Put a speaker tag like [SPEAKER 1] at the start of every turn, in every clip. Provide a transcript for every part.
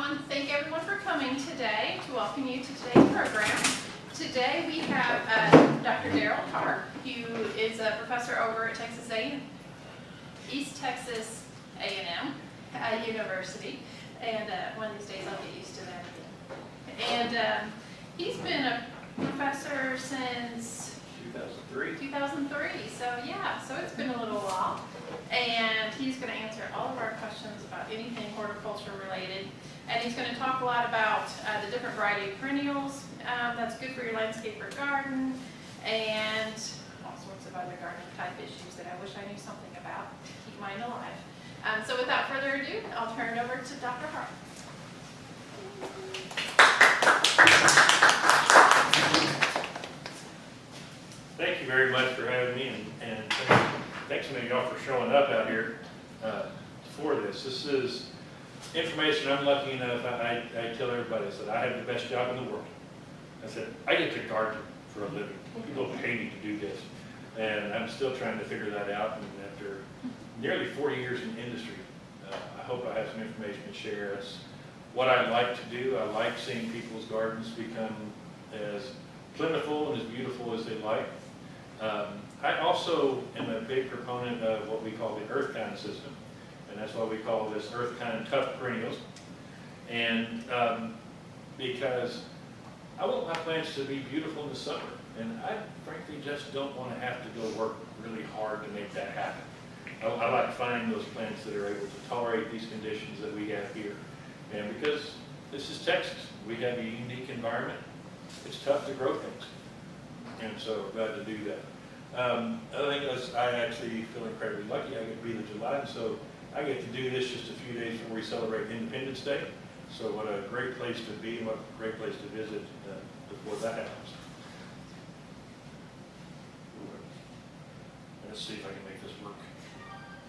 [SPEAKER 1] want to thank everyone for coming today, to welcome you to today's program. Today we have Dr. Darrell Tarr, who is a professor over at Texas A&M, East Texas A&M University, and one of these days I'll get used to that again. And he's been a professor since 2003, so yeah, so it's been a little while. And he's going to answer all of our questions about anything horticulture related. And he's going to talk a lot about the different variety of perennials that's good for your landscape or garden, and all sorts of other gardening type issues that I wish I knew something about to keep mine alive. So without further ado, I'll turn it over to Dr. Hart.
[SPEAKER 2] Thank you very much for having me, and thanks to y'all for showing up out here for this. This is information I'm lucky enough, I tell everybody, I said, I have the best job in the world. I said, I get to garden for a living. People pay me to do this. And I'm still trying to figure that out. And after nearly 40 years in the industry, I hope I have some information to share. It's what I like to do. I like seeing people's gardens become as plentiful and as beautiful as they like. I also am a big proponent of what we call the EarthKind system, and that's why we call this EarthKind Tough Perennials. And because I want my plants to be beautiful in the summer, and I frankly just don't want to have to go work really hard to make that happen. I like finding those plants that are able to tolerate these conditions that we have here. And because this is Texas, we have a unique environment. It's tough to grow things, and so glad to do that. Other thing is, I actually feel incredibly lucky. I get to be the July, and so I get to do this just a few days before we celebrate Independence Day. So what a great place to be, and what a great place to visit before that happens. Let's see if I can make this work.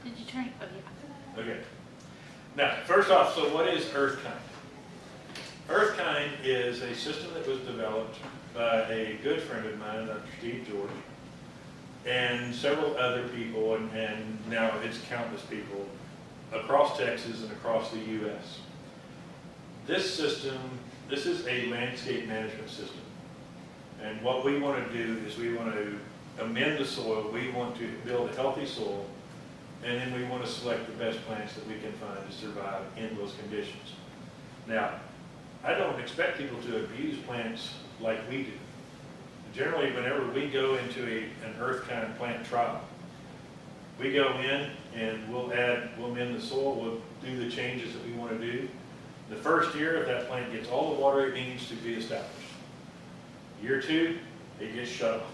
[SPEAKER 1] Did you turn it? Oh, yeah.
[SPEAKER 2] Okay. Now, first off, so what is EarthKind? EarthKind is a system that was developed by a good friend of mine, Dr. Steve George, and several other people, and now it's countless people across Texas and across the U.S. This system, this is a landscape management system. And what we want to do is we want to amend the soil, we want to build a healthy soil, and then we want to select the best plants that we can find to survive in those conditions. Now, I don't expect people to abuse plants like we do. Generally, whenever we go into an EarthKind plant trial, we go in and we'll amend the soil, we'll do the changes that we want to do. The first year, if that plant gets all the water it needs to be established. Year 2, it gets shut off.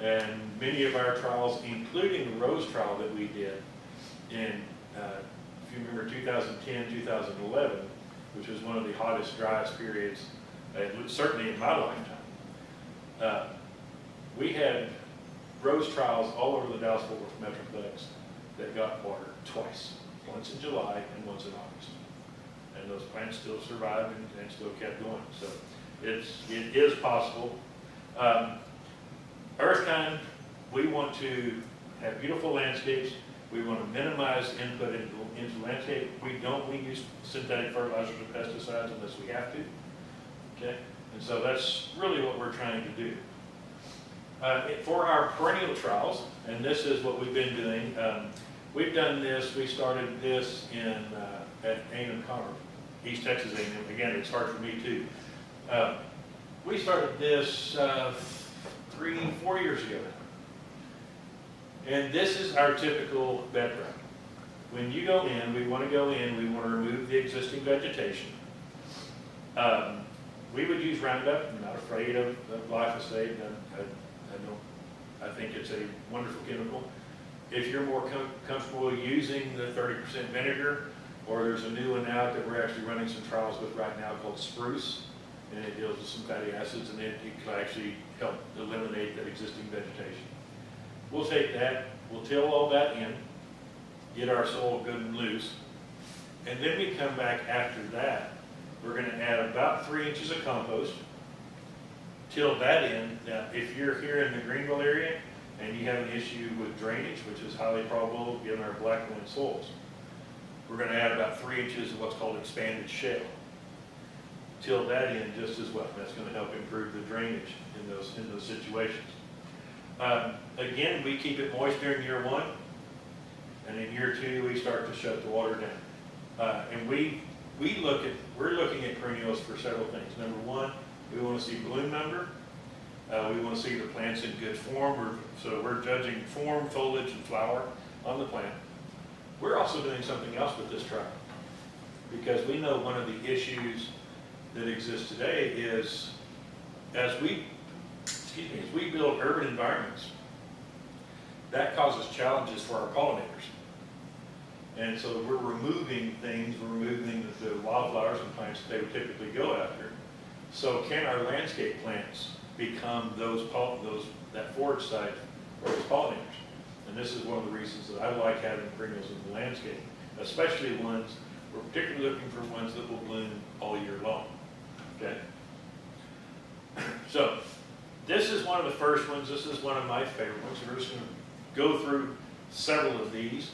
[SPEAKER 2] And many of our trials, including the rose trial that we did in, if you remember, 2010, 2011, which was one of the hottest, driest periods, certainly in my lifetime. We had rose trials all over the Dallas-Fort Worth Metroplex that got water twice, once in July and once in August. And those plants still survived and still kept going. So it is possible. EarthKind, we want to have beautiful landscapes. We want to minimize input into landscape. We use synthetic fertilizers and pesticides unless we have to. Okay? And so that's really what we're trying to do. For our perennial trials, and this is what we've been doing, we've done this, we started this at A&M Conroe, East Texas A&M. Again, it's hard for me too. We started this 3-4 years ago. And this is our typical bed prep. When you go in, we want to remove the existing vegetation. We would use Roundup. I'm not afraid of glyphosate. I think it's a wonderful chemical. If you're more comfortable using the 30% vinegar, or there's a new one out that we're actually running some trials with right now called Spruce, and it deals with some fatty acids, and it can actually help eliminate that existing vegetation. We'll take that, we'll till all that in, get our soil good and loose, and then we come back after that. We're going to add about 3 inches of compost, till that in. Now, if you're here in the Greenville area and you have an issue with drainage, which is highly probable given our black loam soils, we're gonna add about 3 inches of what's called expanded shale. Till that in just as well. That's gonna help improve the drainage in those situations. Again, we keep it moist during year 1, and in year 2, we start to shut the water down. And we're looking at perennials for several things. Number 1, we want to see bloom number. We want to see the plants in good form. So we're judging form, foliage, and flower on the plant. We're also doing something else with this trial, because we know one of the issues that exists today is as we build urban environments, that causes challenges for our pollinators. And so we're removing things, we're removing the wildflowers and plants that they would typically go after. So can our landscape plants become that forage site for those pollinators? And this is one of the reasons that I like having perennials in the landscape, especially ones, we're particularly looking for ones that will bloom all year long, okay? So this is one of the first ones. This is one of my favorite ones. We're just going to go through several of these.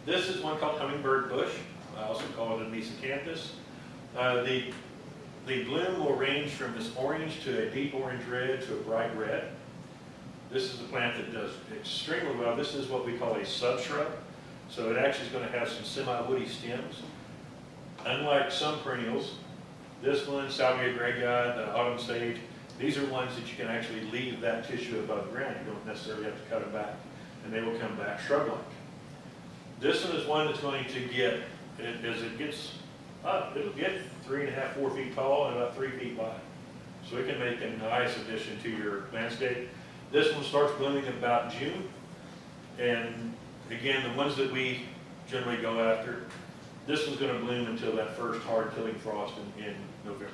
[SPEAKER 2] This is one called hummingbird bush. I also call it a mesocanthus. The bloom will range from this orange to a deep orange red to a bright red. This is a plant that does extremely well. This is what we call a subshrub. So it actually is going to have some semi-woody stems. Unlike some perennials, this one, Salvia greyi, the autumn sage, these are ones that you can actually leave that tissue above ground. You don't necessarily have to cut them back, and they will come back shrub-like. This one is one that's going to get, as it gets up, it'll get 3.5, 4 feet tall and about 3 feet wide. So it can make a nice addition to your landscape. This one starts blooming about June. And again, the ones that we generally go after, this one's going to bloom until that first hard killing frost in November.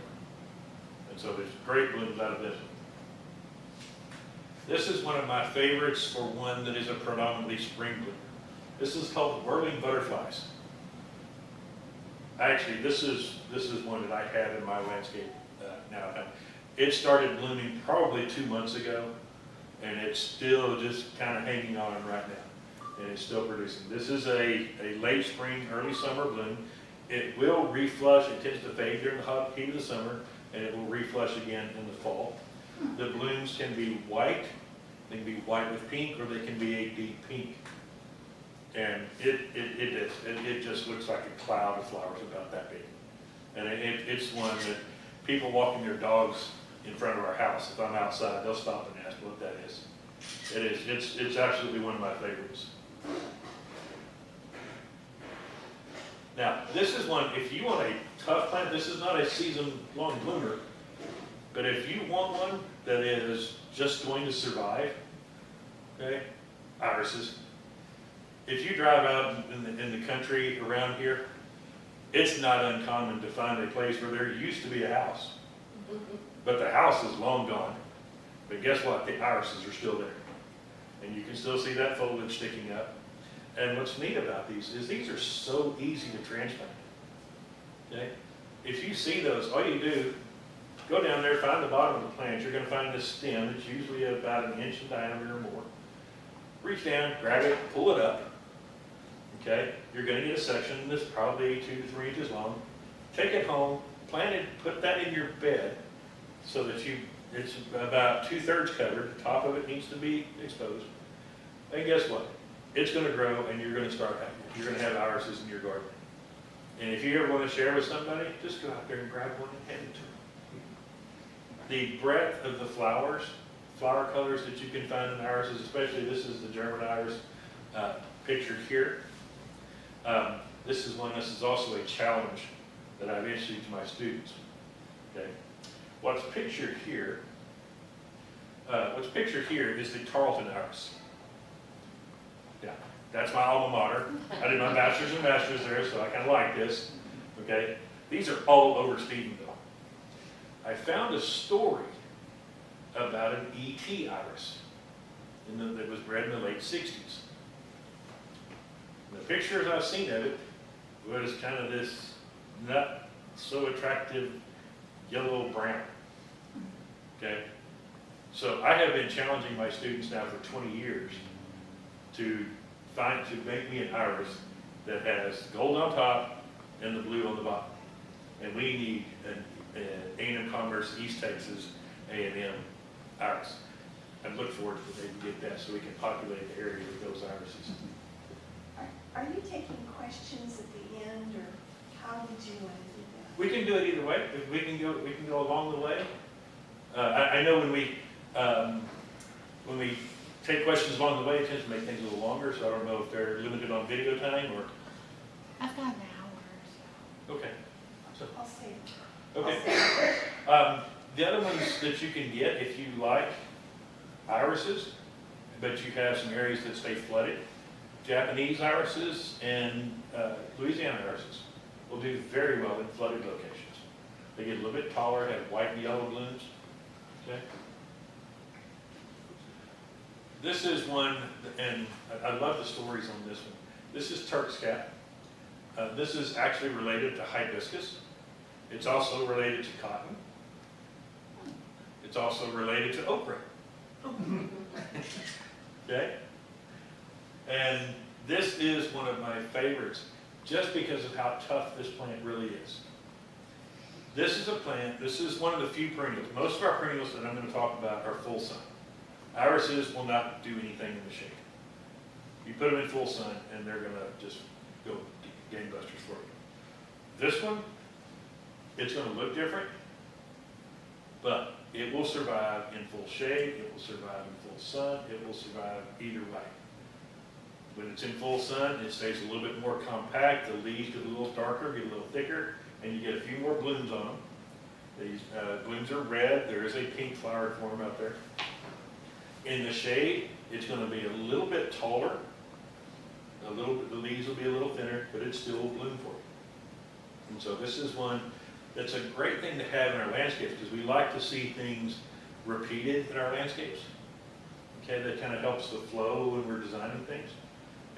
[SPEAKER 2] And so there's great blooms out of this one. This is one of my favorites for one that is a predominantly spring bloomer. This is called whirling butterflies. Actually, this is one that I have in my landscape now. It started blooming probably 2 months ago, and it's still just kind of hanging on right now, and it's still producing. This is a late spring, early summer bloom. It will reflush. It tends to fade during the hot heat of the summer, and it will reflush again in the fall. The blooms can be white. They can be white with pink, or they can be a deep pink. And it just looks like a cloud of flowers about that big. And it's one that people walking their dogs in front of our house, if I'm outside, they'll stop and ask what that is. It's absolutely one of my favorites. Now, this is one, if you want a tough plant, this is not a season-long bloomer, but if you want one that is just going to survive, okay, irises. If you drive out in the country around here, it's not uncommon to find a place where there used to be a house. But the house is long gone. But guess what? The irises are still there. And you can still see that foliage sticking up. And what's neat about these is these are so easy to transplant. Okay? If you see those, all you do, go down there, find the bottom of the plant. You're going to find this stem. It's usually about 1 inch in diameter or more. Reach down, grab it, pull it up. Okay, you're going to get a section that's probably 2 to 3 inches long. Take it home, plant it, put that in your bed so that it's about 2/3 covered. The top of it needs to be exposed. And guess what? It's going to grow, and you're going to have irises in your garden. And if you ever want to share with somebody, just go out there and grab one and hand it to them. The breadth of the flowers, flower colors that you can find in irises, especially this is the German iris pictured here. This is also a challenge that I've issued to my students. Okay, what's pictured here is the Tarleton iris. Yeah, that's my alma mater. I did my bachelor's and master's there, so I kind of like this. Okay, these are all over Stephenville. I found a story about an E.T. iris that was bred in the late 60s. The pictures I've seen of it was kind of this not so attractive yellow brown. Okay? So I have been challenging my students now for 20 years to make me an iris that has gold on top and the blue on the bottom. And we need an A&M Commerce East Texas A&M iris. I look forward to the day we get that so we can populate the area with those irises.
[SPEAKER 3] Are you taking questions at the end, or how did you want to do that?
[SPEAKER 2] We can do it either way. We can go along the way. I know when we take questions along the way, it tends to make things a little longer, so I don't know if they're limited on video time or.
[SPEAKER 1] I've got an hour or
[SPEAKER 2] Okay. So,
[SPEAKER 3] I'll say it.
[SPEAKER 2] okay. The other ones that you can get if you like irises, but you have some areas that stay flooded. Japanese irises and Louisiana irises will do very well in flooded locations. They get a little bit taller, have white and yellow blooms. Okay. This is one, and I love the stories on this one. This is Turk's cap. This is actually related to hibiscus. It's also related to cotton. It's also related to okra. Okay? And this is one of my favorites just because of how tough this plant really is. This is a plant, this is one of the few perennials. Most of our perennials that I'm going to talk about are full sun. Irises will not do anything in the shade. You put them in full sun and they're going to just go gangbusters for you. This one, it's going to look different, but it will survive in full shade, it will survive in full sun, it will survive either way. When it's in full sun, it stays a little bit more compact, the leaves get a little darker, get a little thicker, and you get a few more blooms on them. These blooms are red, there is a pink flower form out there. In the shade, it's going to be a little bit taller, the leaves will be a little thinner, but it still will bloom for you. And so this is one that's a great thing to have in our landscapes because we like to see things repeated in our landscapes. Okay, that kind of helps the flow when we're designing things.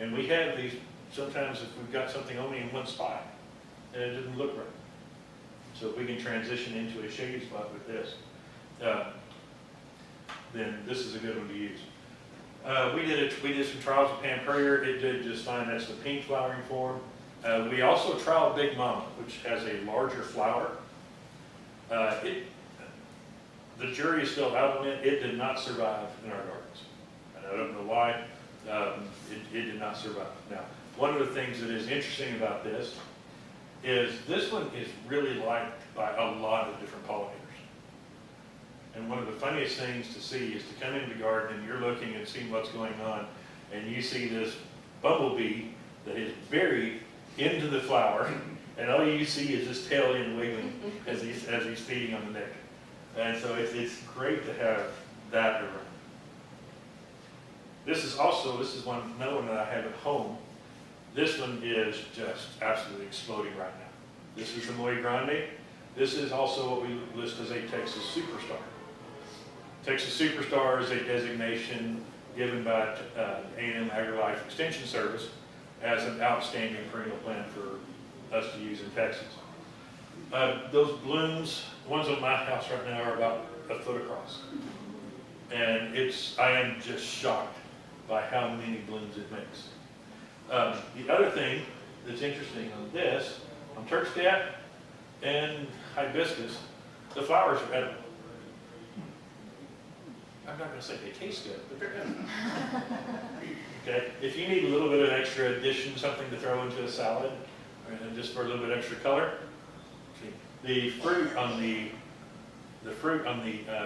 [SPEAKER 2] And we have these, sometimes if we've got something only in one spot and it doesn't look right. So if we can transition into a shady spot with this, then this is a good one to use. We did some trials with Pam Puryear. It did just fine. That's the pink flowering form. We also trialed Big Mama, which has a larger flower. The jury is still out on it. It did not survive in our gardens. And I don't know why. It did not survive. Now, one of the things that is interesting about this one is really liked by a lot of different pollinators. And one of the funniest things to see is to come into the garden and you're looking and seeing what's going on, and you see this bumblebee that is buried into the flower, and all you see is his tail end wiggling as he's feeding on the neck. And so it's great to have that around. This is another one that I have at home. This one is just absolutely exploding right now. This is the Muy Grande. This is also what we list as a Texas Superstar. Texas Superstar is a designation given by A&M AgriLife Extension Service as an outstanding perennial plant for us to use in Texas. Those blooms, the ones on my house right now are about a foot across. And I am just shocked by how many blooms it makes. The other thing that's interesting on this, on Turk's cap and hibiscus, the flowers are edible. I'm not going to say they taste good, but they're edible. Okay, if you need a little bit of extra addition, something to throw into a salad, and just for a little bit extra color, the fruit on the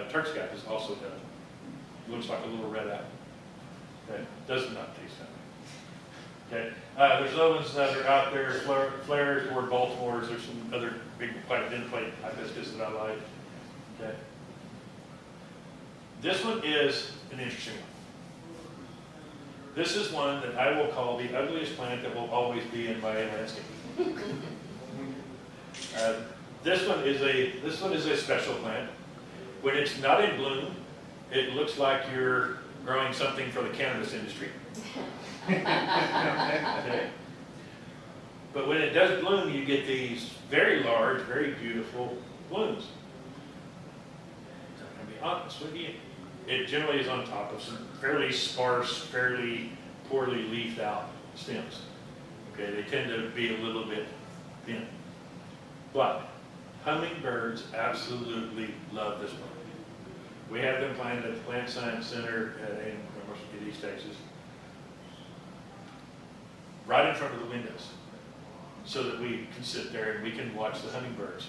[SPEAKER 2] Turk's cap is also edible. Looks like a little red apple. Okay, does not taste that way. Okay, there's other ones that are out there, flares or Baltimore's. There's some other big identified hibiscus that I like. Okay. This one is an interesting one. This is one that I will call the ugliest plant that will always be in my landscape. This one is a special plant. When it's not in bloom, it looks like you're growing something for the cannabis industry. Okay. But when it does bloom, you get these very large, very beautiful blooms. I'm going to be honest with you. It generally is on top of some fairly sparse, fairly poorly leafed out stems. Okay, they tend to be a little bit thin. But hummingbirds absolutely love this plant. We have them planted at the Plant Science Center in East Texas, right in front of the windows, so that we can sit there and we can watch the hummingbirds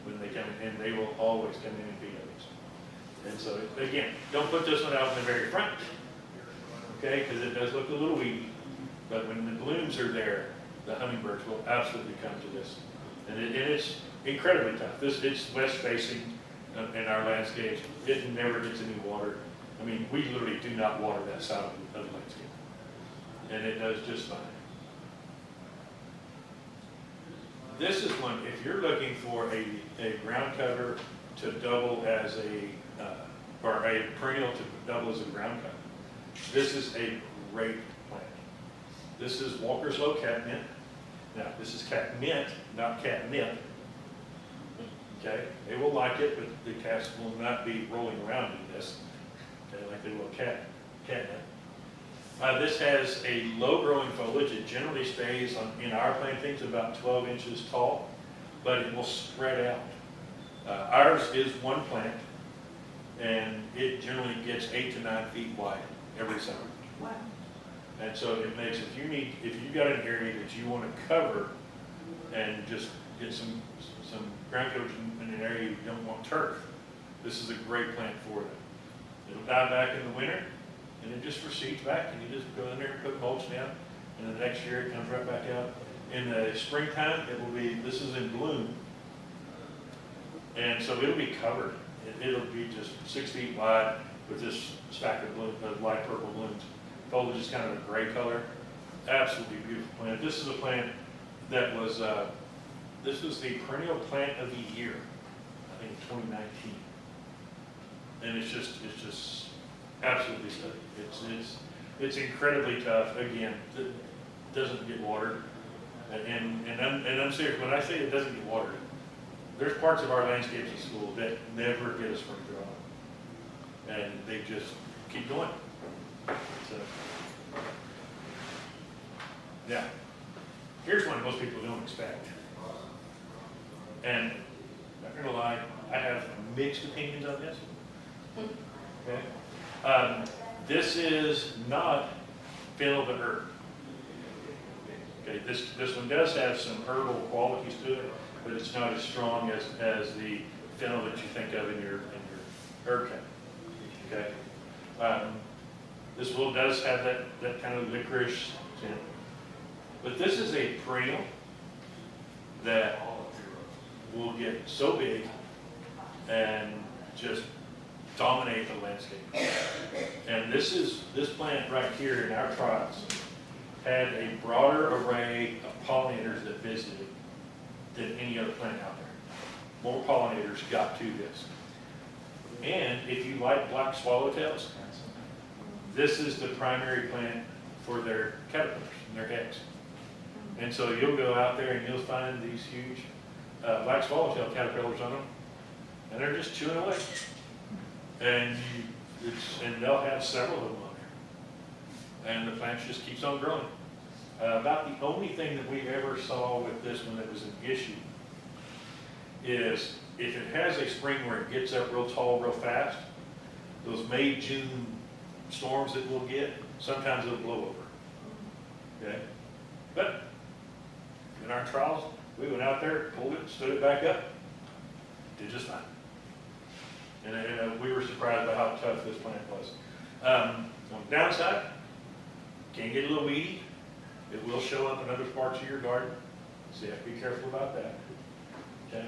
[SPEAKER 2] when they come in, and they will always come in and feed on these. And so, again, don't put this one out in the very front, okay, because it does look a little weedy, but when the blooms are there, the hummingbirds will absolutely come to this. And it's incredibly tough. It's west facing in our landscapes. It never gets any water. I mean, we literally do not water that side of the landscape. And it does just fine. This is one, if you're looking for a ground cover to double as or a perennial to double as a ground cover, this is a great plant. This is Walker's Low catnip. Now, this is catmint, not catnip. Okay, they will like it, but the cats will not be rolling around in this, okay, like they will catnip. This has a low-growing foliage. It generally stays in our plantings about 12 inches tall, but it will spread out. Ours is one plant, and it generally gets 8 to 9 feet wide every summer.
[SPEAKER 3] Wow.
[SPEAKER 2] And so it makes, if you've got an area that you want to cover and just get some ground coverage in an area you don't want turf, this is a great plant for them. It'll die back in the winter, and it just recedes back, and you just go in there and put mulch down, and then the next year it comes right back out. In the springtime, this is in bloom, and so it'll be covered. It'll be just 6 feet wide with this stack of light purple blooms. Foliage is kind of a gray color. Absolutely beautiful plant. This is a plant that was, this was the perennial plant of the year, I think 2019. And it's just absolutely stunning. It's incredibly tough. Again, it doesn't get watered. And I'm serious, when I say it doesn't get watered, there's parts of our landscapes in school that never get a sprinkler on. And they just keep going. So, now, here's one most people don't expect. And I'm not gonna lie, I have mixed opinions on this. Okay. This is not fennel but herb. Okay, this one does have some herbal qualities to it, but it's not as strong as the fennel that you think of in your herb cabinet. Okay. This does have that kind of licorice in it. But this is a perennial that will get so big and just dominate the landscape. And this plant right here in our trials had a broader array of pollinators that visited than any other plant out there. More pollinators got to this. And if you like black swallowtails, this is the primary plant for their caterpillars and their eggs. And so you'll go out there and you'll find these huge black swallowtail caterpillars on them, and they're just chewing away. And they'll have several of them on there. And the plant just keeps on growing. About the only thing that we ever saw with this one that was an issue is if it has a spring where it gets up real tall real fast, those May, June storms that we'll get, sometimes it'll blow over. Okay? But in our trials, we went out there, pulled it, stood it back up, did just fine. And we were surprised by how tough this plant was. On the downside, can get a little weedy. It will show up in other parts of your garden, so you have to be careful about that. Okay?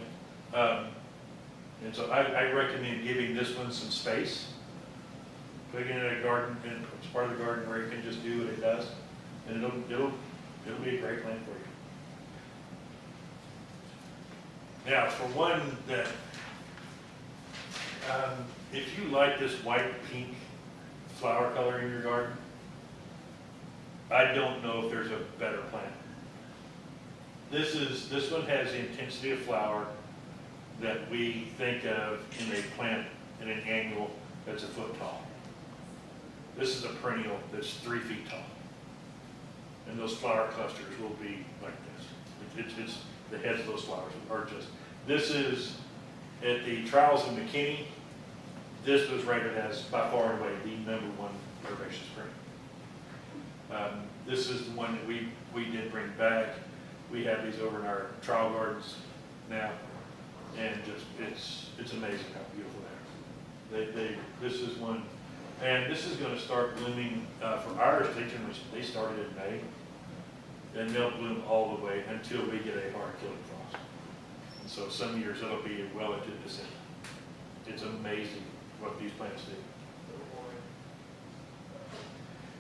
[SPEAKER 2] And so I recommend giving this one some space. Putting it in a garden, in part of the garden where it can just do what it does, and it'll be a great plant for you. Now, for one that, if you like this white-pink flower color in your garden, I don't know if there's a better plant. This one has the intensity of flower that we think of in a plant, in an annual that's a foot tall. This is a perennial that's 3 feet tall. and those flower clusters will be like this. It's the heads of those flowers are just, this is at the trials in McKinney, this was rated as by far and away the #1 herbaceous spring. This is the one that we did bring back. We have these over in our trial gardens now, and just it's amazing how beautiful they are. This is one, and this is going to start blooming for ours. They started in May, and they'll bloom all the way until we get a hard killing frost. And so some years it'll be well into December. It's amazing what these plants do.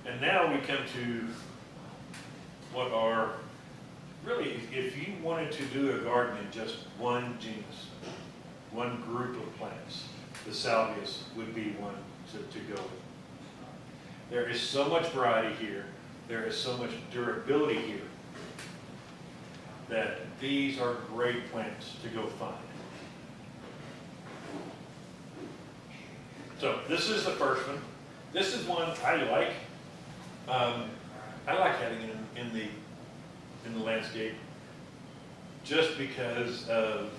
[SPEAKER 2] And now we come to what are really, if you wanted to do a garden in just one genus, one group of plants, the salvias would be one to go with. There is so much variety here. There is so much durability here that these are great plants to go find. So this is the first one. This is one I like. I like having it in the landscape just because of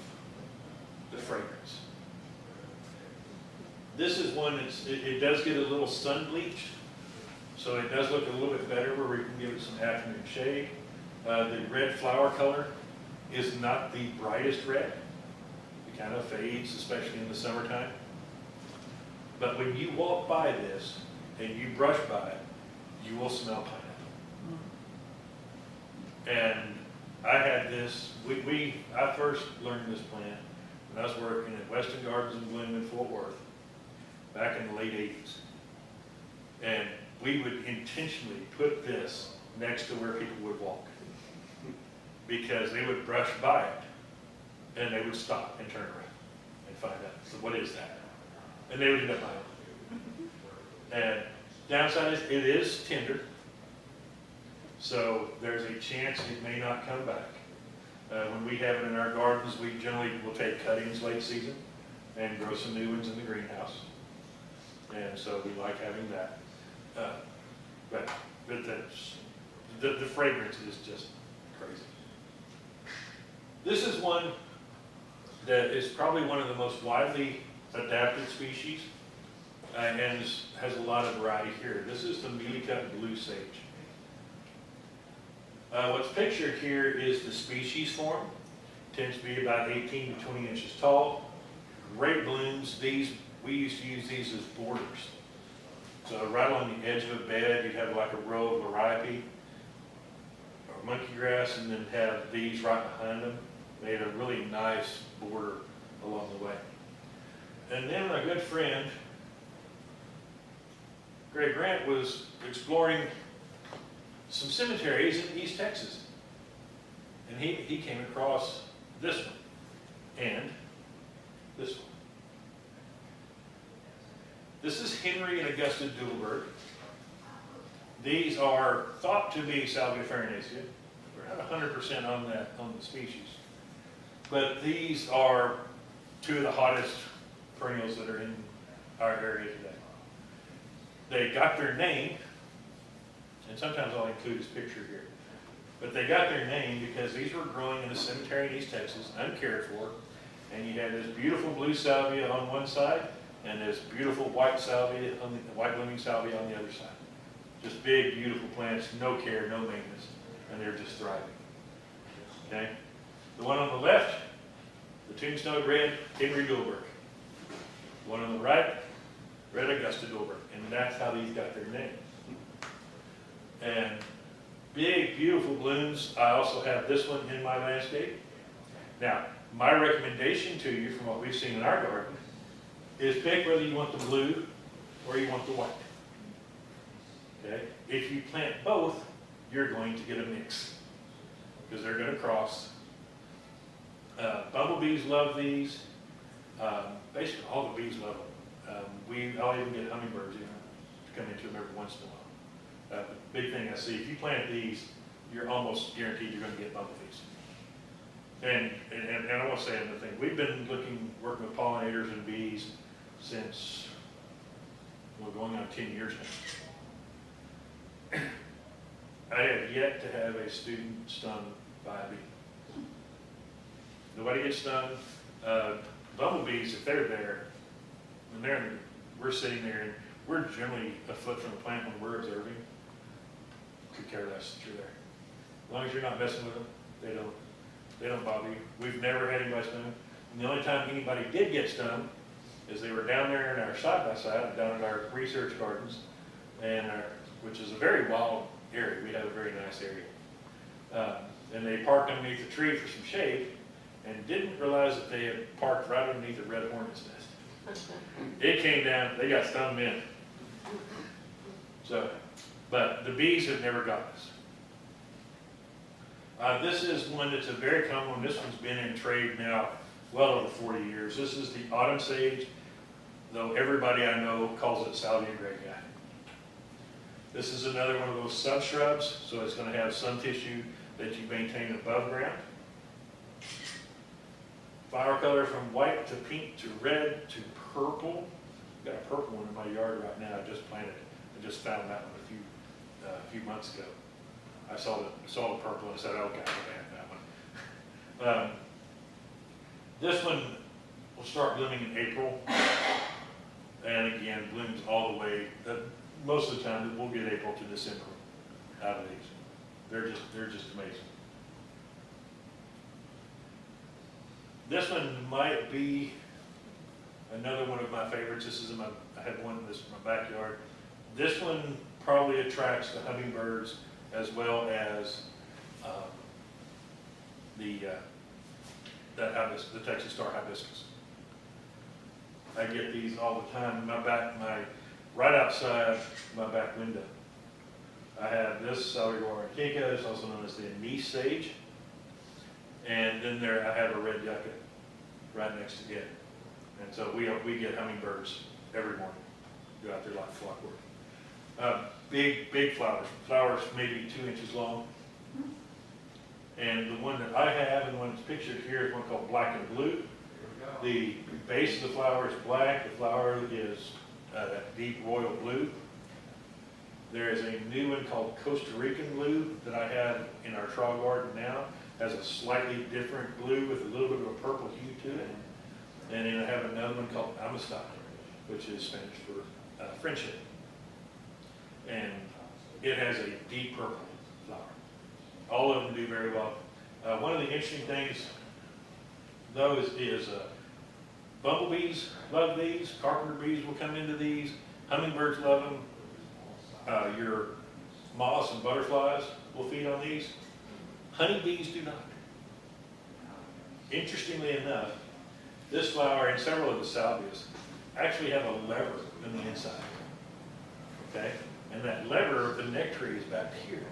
[SPEAKER 2] the fragrance. This is one it does get a little sun bleached, so it does look a little bit better where we can give it some afternoon shade. The red flower color is not the brightest red. It kind of fades, especially in the summertime. But when you walk by this and you brush by it, you will smell pineapple. And I had this, I first learned this plant when I was working at Weston Gardens in Bloom in Fort Worth back in the late 80s. And we would intentionally put this next to where people would walk because they would brush by it and they would stop and turn around and find out, so what is that? And they would end up buying it. And downside is it is tender, so there's a chance it may not come back. When we have it in our gardens, we generally will take cuttings late season and grow some new ones in the greenhouse. And so we like having that. But that's, the fragrance is just crazy. This is one that is probably one of the most widely adapted species and has a lot of variety here. This is the mealy-cut blue sage. What's pictured here is the species form. Tends to be about 18 to 20 inches tall. Great blooms. We used to use these as borders. So right along the edge of a bed, you'd have like a row of liriope or monkey grass, and then have these right behind them. Made a really nice border along the way. And then my good friend, Greg Grant, was exploring some cemeteries in East Texas. And he came across this one and this one. This is Henry and Augusta Dudelberg. These are thought to be Salvia farinaceae. We're not 100% on the species. But these are two of the hottest perennials that are in our area today. They got their name, and sometimes I'll include his picture here, but they got their name because these were growing in a cemetery in East Texas, uncared for, and you had this beautiful blue salvia on one side, and this beautiful white salvia, white blooming salvia on the other side. Just big, beautiful plants, no care, no maintenance, and they're just thriving. Okay? The one on the left, the tombstone red, Henry Dudelberg. The one on the right, red Augusta Dudelberg, and that's how these got their name. And big, beautiful blooms. I also have this one in my landscape. Now, my recommendation to you from what we've seen in our garden is pick whether you want the blue or you want the white. Okay? If you plant both, you're going to get a mix because they're going to cross. Bumblebees love these. Basically, all the bees love them. I'll even get hummingbirds to come into them every once in a while. The big thing I see, if you plant these, you're almost guaranteed you're going to get bumblebees. And I want to say another thing. We've been working with pollinators and bees since, well, going on 10 years now. I have yet to have a student stung by a bee. Nobody gets stung. Bumblebees, if they're there, when they're in, we're sitting there, and we're generally a foot from the plant when we're observing. Could care less that you're there. As long as you're not messing with them, they don't bother you. We've never had anybody stung. And the only time anybody did get stung is they were down there in our side-by-side, down in our research gardens, and which is a very wild area. We have a very nice area. And they parked underneath a tree for some shade, and didn't realize that they had parked right underneath a red hornet's nest. It came down, they got stung in. So, but the bees have never got us. This is one that's a very common one. This one's been in trade now well over 40 years. This is the autumn sage, though everybody I know calls it salvia greyi. This is another one of those subshrubs, so it's going to have some tissue that you maintain above ground. Flower color from white to pink to red to purple. I've got a purple one in my yard right now. I just planted. I just found that one a few months ago. I saw the purple and said, okay, I'm going to have that one. This one will start blooming in April, and again blooms all the way. Most of the time, we'll get April to December out of these. They're just amazing. This one might be another one of my favorites. I had one in my backyard. This one probably attracts the hummingbirds as well as the Texas star hibiscus. I get these all the time. Right outside my back window, I have this Salvia antica. It's also known as the anise sage. And then there I have a red yucca right next to it. And so we get hummingbirds every morning. Go out there like clockwork. Big flowers maybe 2 inches long. And the one that I have and the one that's pictured here is one called black and blue. The base of the flower is black. The flower is that deep royal blue. There is a new one called Costa Rican blue that I have in our trial garden now. Has a slightly different blue with a little bit of a purple hue to it. And then I have another one called Amistad, which is Spanish for friendship. And it has a deep purple flower. All of them do very well. One of the interesting things, though, is bumblebees love these. Carpenter bees will come into these. Hummingbirds love them. Your moths and butterflies will feed on these. Honeybees do not. Interestingly enough, this flower and several of the salvias actually have a lever in the inside. Okay? And that lever, the nectar is back here.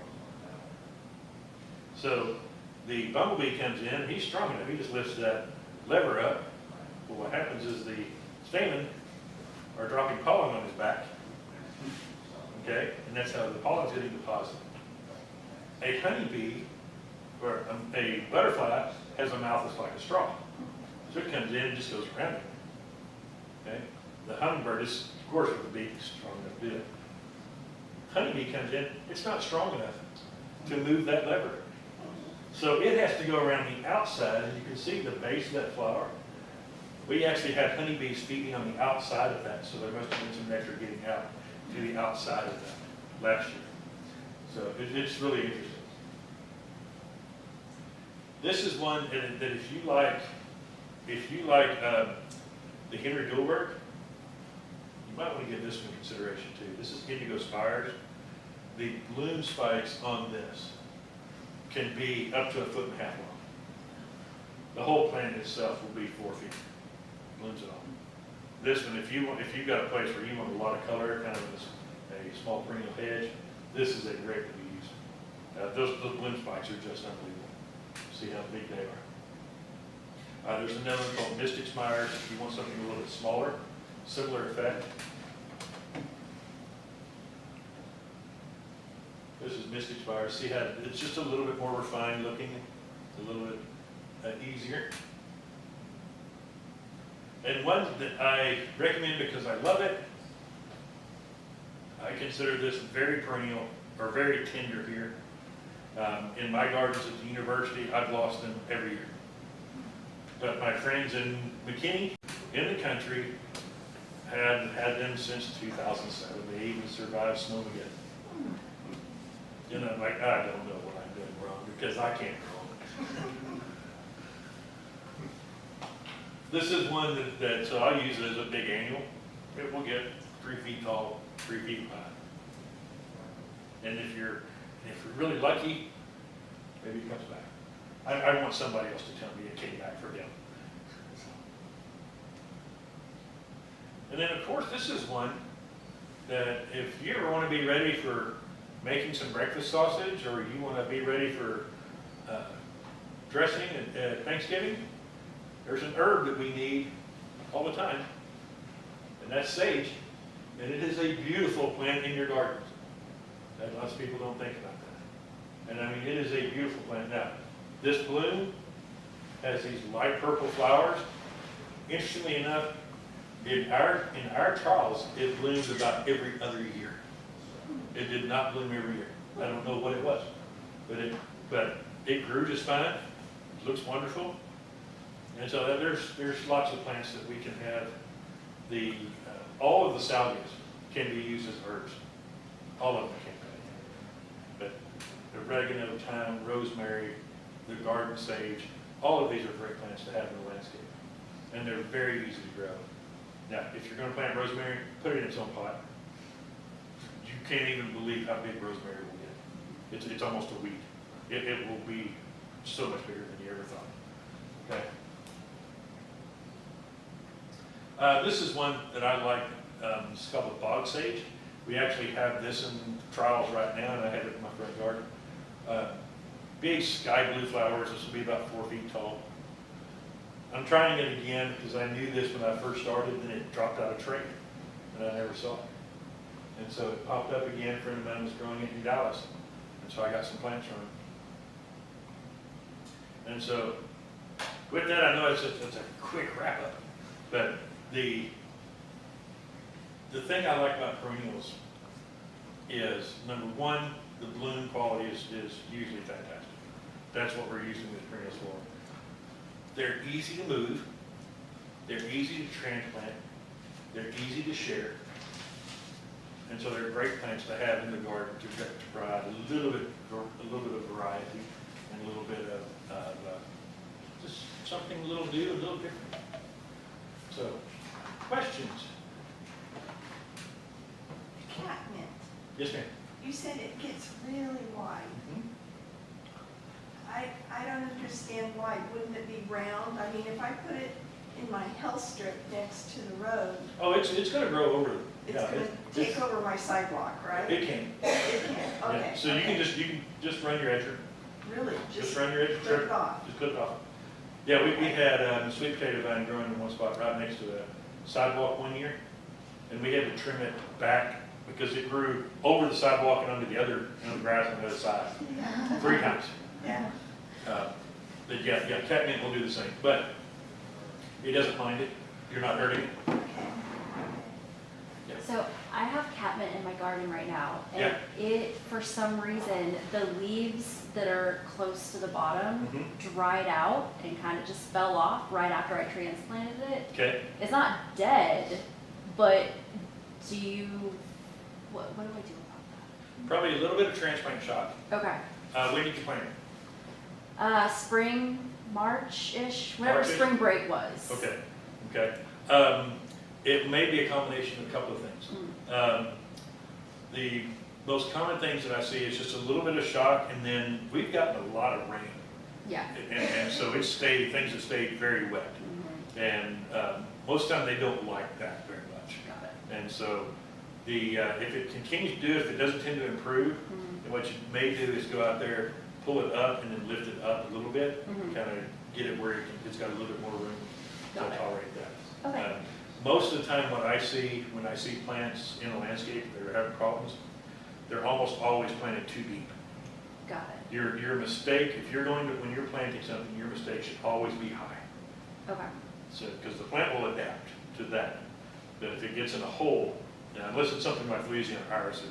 [SPEAKER 2] So the bumblebee comes in, he's strong enough, he just lifts that lever up. Well, what happens is the stamen are dropping pollen on his back. Okay? And that's how the pollen's getting deposited. A honeybee, or a butterfly, has a mouth that's like a straw. So it comes in and just goes around it. Okay? The hummingbird is, of course, with the beak strong enough to do it. Honeybee comes in, it's not strong enough to move that lever. So it has to go around the outside, and you can see the base of that flower. We actually had honeybees feeding on the outside of that, so there must have been some nectar getting out to the outside of that last year. So it's really interesting. This is one that if you like the Henry Dulberg, you might want to give this one consideration too. This is Indigo Spires. The bloom spikes on this can be up to 1.5 feet long. The whole plant itself will be 4 feet. Blooms it all. This one, if you've got a place where you want a lot of color, kind of a small perennial hedge, this is a great one to use. Those bloom spikes are just unbelievable. See how big they are. There's another one called Mystic Spires. If you want something a little bit smaller, similar effect. This is Mystic Spires. See how it's just a little bit more refined looking, a little bit easier. And one that I recommend because I love it, I consider this very perennial, or very tender here, In my gardens at the university, I've lost them every year. But my friends in McKinney, in the country, have had them since 2007. They even survived Snowmageddon. And I'm like, I don't know what I'm doing wrong because I can't grow them. This is one that so I use it as a big annual. It will get 3 feet tall, 3 feet wide. And if you're really lucky, maybe it comes back. I want somebody else to tell me it came back for him. And then of course this is one that if you ever want to be ready for making some breakfast sausage, or you want to be ready for dressing at Thanksgiving, there's an herb that we need all the time, and that's sage. And it is a beautiful plant in your gardens. And lots of people don't think about that. And I mean, it is a beautiful plant. Now, this bloom has these light purple flowers. Interestingly enough, in our Charles, it blooms about every other year. It did not bloom every year. I don't know what it was, but it grew just fine. It looks wonderful. And so there's lots of plants that we can have. All of the salvias can be used as herbs. All of them can be. But oregano, thyme, rosemary, the garden sage, all of these are great plants to have in the landscape. And they're very easy to grow. Now, if you're going to plant rosemary, put it in its own pot. You can't even believe how big rosemary will get. It's almost a weed. It will be so much bigger than you ever thought. Okay. This is one that I like. It's called the bog sage. We actually have this in trials right now, and I have it in my front garden. Big sky blue flowers. This will be about 4 feet tall. I'm trying it again because I knew this when I first started, and it dropped out of tray, and I never saw it. And so it popped up again. A friend of mine was growing it in Dallas, and so I got some plants from it. And so with that, I know it's a quick wrap up, but the thing I like about perennials is, number one, the bloom quality is usually fantastic. That's what we're using these perennials for. They're easy to move, they're easy to transplant, they're easy to share, and so they're great plants to have in the garden to provide a little bit of variety and a little bit of just something a little new, a little different. So, questions?
[SPEAKER 3] Catnip.
[SPEAKER 2] Yes, ma'am.
[SPEAKER 3] You said it gets really wide. I don't understand why. Wouldn't it be round? I mean, if I put it in my health strip next to the road,
[SPEAKER 2] Oh, it's going to grow over.
[SPEAKER 3] it's going to take over my sidewalk, right?
[SPEAKER 2] It can.
[SPEAKER 3] It can, okay.
[SPEAKER 2] Yeah. So you can just run your edge.
[SPEAKER 3] Really?
[SPEAKER 2] Just run your edge.
[SPEAKER 3] Clip it off.
[SPEAKER 2] Just clip it off. Yeah, we had a sweet potato vine growing in one spot right next to the sidewalk one year, and we had to trim it back because it grew over the sidewalk and under the other, grass on the other side,
[SPEAKER 3] Yeah.
[SPEAKER 2] 3 times.
[SPEAKER 3] Yeah.
[SPEAKER 2] But yeah, catnip will do the same, but it doesn't mind it. You're not hurting it.
[SPEAKER 3] Okay.
[SPEAKER 4] So I have catmint in my garden right now, and
[SPEAKER 2] Yeah.
[SPEAKER 4] it, for some reason, the leaves that are close to the bottom
[SPEAKER 2] Mhm.
[SPEAKER 4] dried out and kind of just fell off right after I transplanted it.
[SPEAKER 2] Okay.
[SPEAKER 4] It's not dead, but what do I do about
[SPEAKER 2] Probably a little bit of transplant shock.
[SPEAKER 4] that? Okay.
[SPEAKER 2] When did you plant it?
[SPEAKER 4] Spring, March-ish, whenever
[SPEAKER 2] March-ish?
[SPEAKER 4] spring break was.
[SPEAKER 2] Okay. Okay. It may be a combination of a couple of things. The most common things that I see is just a little bit of shock, and then we've gotten a lot of rain.
[SPEAKER 4] Yeah.
[SPEAKER 2] And so things have stayed very wet.
[SPEAKER 4] Mhm.
[SPEAKER 2] And most of the time they don't like that very much.
[SPEAKER 4] Got it.
[SPEAKER 2] And so if it continues to do it, if it doesn't tend to improve,
[SPEAKER 4] Mhm.
[SPEAKER 2] then what you may do is go out there, pull it up, and then lift it up a little bit,
[SPEAKER 4] Mhm.
[SPEAKER 2] kind of get it where it's got a little bit more room to
[SPEAKER 4] Got it.
[SPEAKER 2] tolerate that.
[SPEAKER 4] Okay.
[SPEAKER 2] Most of the time when I see plants in a landscape that are having problems, they're almost always planted too deep.
[SPEAKER 4] Got it.
[SPEAKER 2] Your mistake, when you're planting something, your mistake should always be high.
[SPEAKER 4] Okay.
[SPEAKER 2] So, because the plant will adapt to that. But if it gets in a hole, unless it's something like Louisiana iris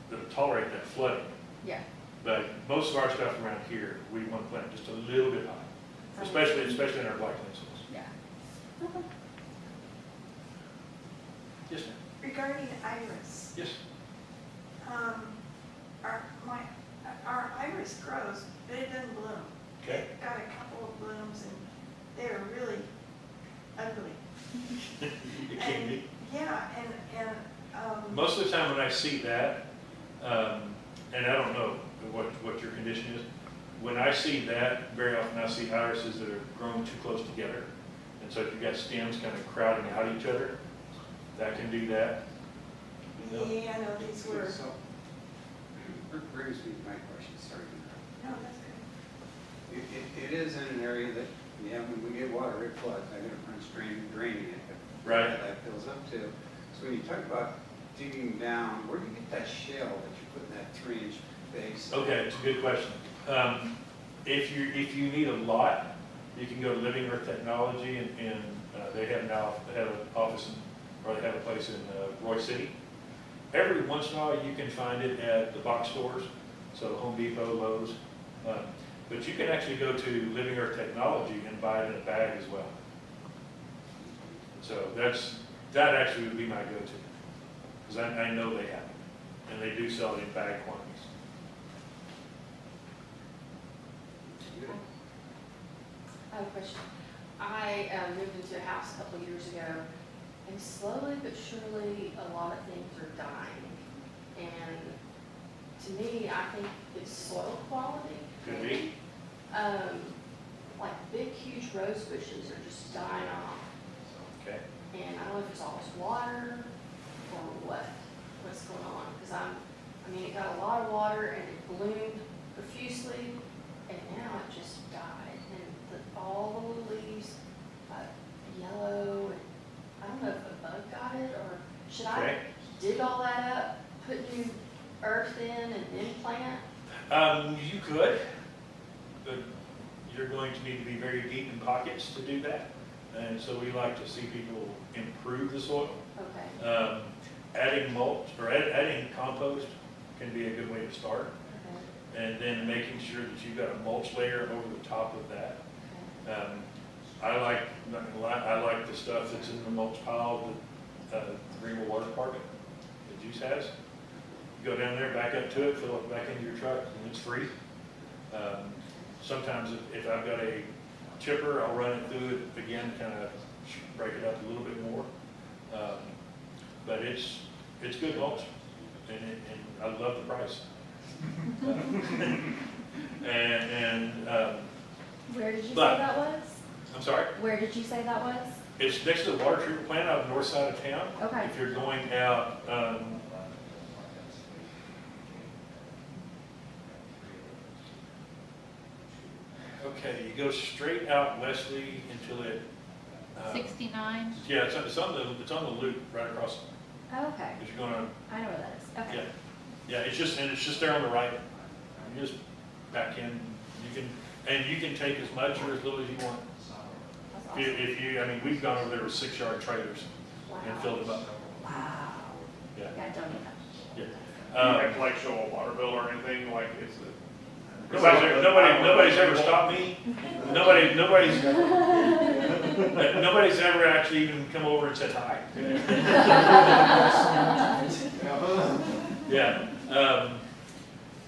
[SPEAKER 2] that'll tolerate that flooding,
[SPEAKER 4] Yeah.
[SPEAKER 2] But most of our stuff around here, we want to plant just a little bit high, especially in our black lenticels.
[SPEAKER 4] Yeah. Okay.
[SPEAKER 2] Yes, ma'am.
[SPEAKER 3] Regarding iris,
[SPEAKER 2] Yes.
[SPEAKER 3] our iris grows, but it doesn't bloom.
[SPEAKER 2] Okay.
[SPEAKER 3] It got a couple of blooms and they're really ugly.
[SPEAKER 2] It can be.
[SPEAKER 3] Yeah,
[SPEAKER 2] Most of the time when I see that, and I don't know what your condition is, when I see that, very often I see irises that are grown too close together. And so if you've got stems kind of crowding out each other, that can do that.
[SPEAKER 3] yeah, no, these were,
[SPEAKER 5] So, brings me to my question, sorry.
[SPEAKER 3] no, that's good.
[SPEAKER 5] It is in an area that, yeah, when we get water, it floods, I got a front stream draining it.
[SPEAKER 2] Right.
[SPEAKER 5] That fills up too. So when you talk about digging down, where do you get that shell that you put in that 3-inch base?
[SPEAKER 2] Okay, it's a good question. If you need a lot, you can go to Living Earth Technology, and they have now an office or they have a place in Roy City. Every once in a while, you can find it at the box stores, so Home Depot, Lowe's. But you can actually go to Living Earth Technology and buy it in a bag as well. So that actually would be my go-to, because I know they have it, and they do sell it in bag quantities.
[SPEAKER 6] I have a question. I moved into a house a couple of years ago, and slowly but surely, a lot of things are dying. And to me, I think it's soil quality.
[SPEAKER 2] Could be.
[SPEAKER 6] Like big, huge rose bushes are just dying off.
[SPEAKER 2] Okay.
[SPEAKER 6] And I don't know if it's always water or what's going on. Because I mean, it got a lot of water and it bloomed profusely, and now it just died. And all the little leaves got yellow, and I don't know if a bug got it, or should I
[SPEAKER 2] Okay.
[SPEAKER 6] dig all that up, put new earth in, and then plant?
[SPEAKER 2] You could, but you're going to need to be very deep in pockets to do that. And so we like to see people improve the soil.
[SPEAKER 6] Okay.
[SPEAKER 2] Adding mulch or adding compost can be a good way to start.
[SPEAKER 6] Okay.
[SPEAKER 2] And then making sure that you've got a mulch layer over the top of that.
[SPEAKER 6] Okay.
[SPEAKER 2] I like the stuff that's in the mulch pile that the Greenville Water Department, that Juice has. You go down there, back up to it, fill it back into your truck, and it's free. Sometimes if I've got a chipper, I'll run it through it again, kind of break it up a little bit more. But it's good mulch, and I love the price.
[SPEAKER 4] Where did you say
[SPEAKER 2] But-
[SPEAKER 4] that was?
[SPEAKER 2] I'm sorry?
[SPEAKER 4] Where did you say that was?
[SPEAKER 2] It's next to the water treatment plant out on the north side of town.
[SPEAKER 4] Okay.
[SPEAKER 2] If you're going out, okay, you go straight out Wesley until it,
[SPEAKER 1] 69.
[SPEAKER 2] yeah, it's on the loop right across,
[SPEAKER 4] Oh, okay.
[SPEAKER 2] if you're going on,
[SPEAKER 4] I know where that is. Okay.
[SPEAKER 2] yeah. Yeah, it's just there on the right. You just back in, you can take as much or as little as you want.
[SPEAKER 4] That's awesome.
[SPEAKER 2] If you, I mean, we've gone over there with 6-yard trailers and filled them up.
[SPEAKER 4] Wow.
[SPEAKER 2] Yeah.
[SPEAKER 4] Yeah, I don't need that.
[SPEAKER 2] Yeah.
[SPEAKER 7] You have to like show a water bill or anything, like it's a.
[SPEAKER 2] Nobody's ever stopped me. Nobody's ever actually even come over and said hi. Yeah.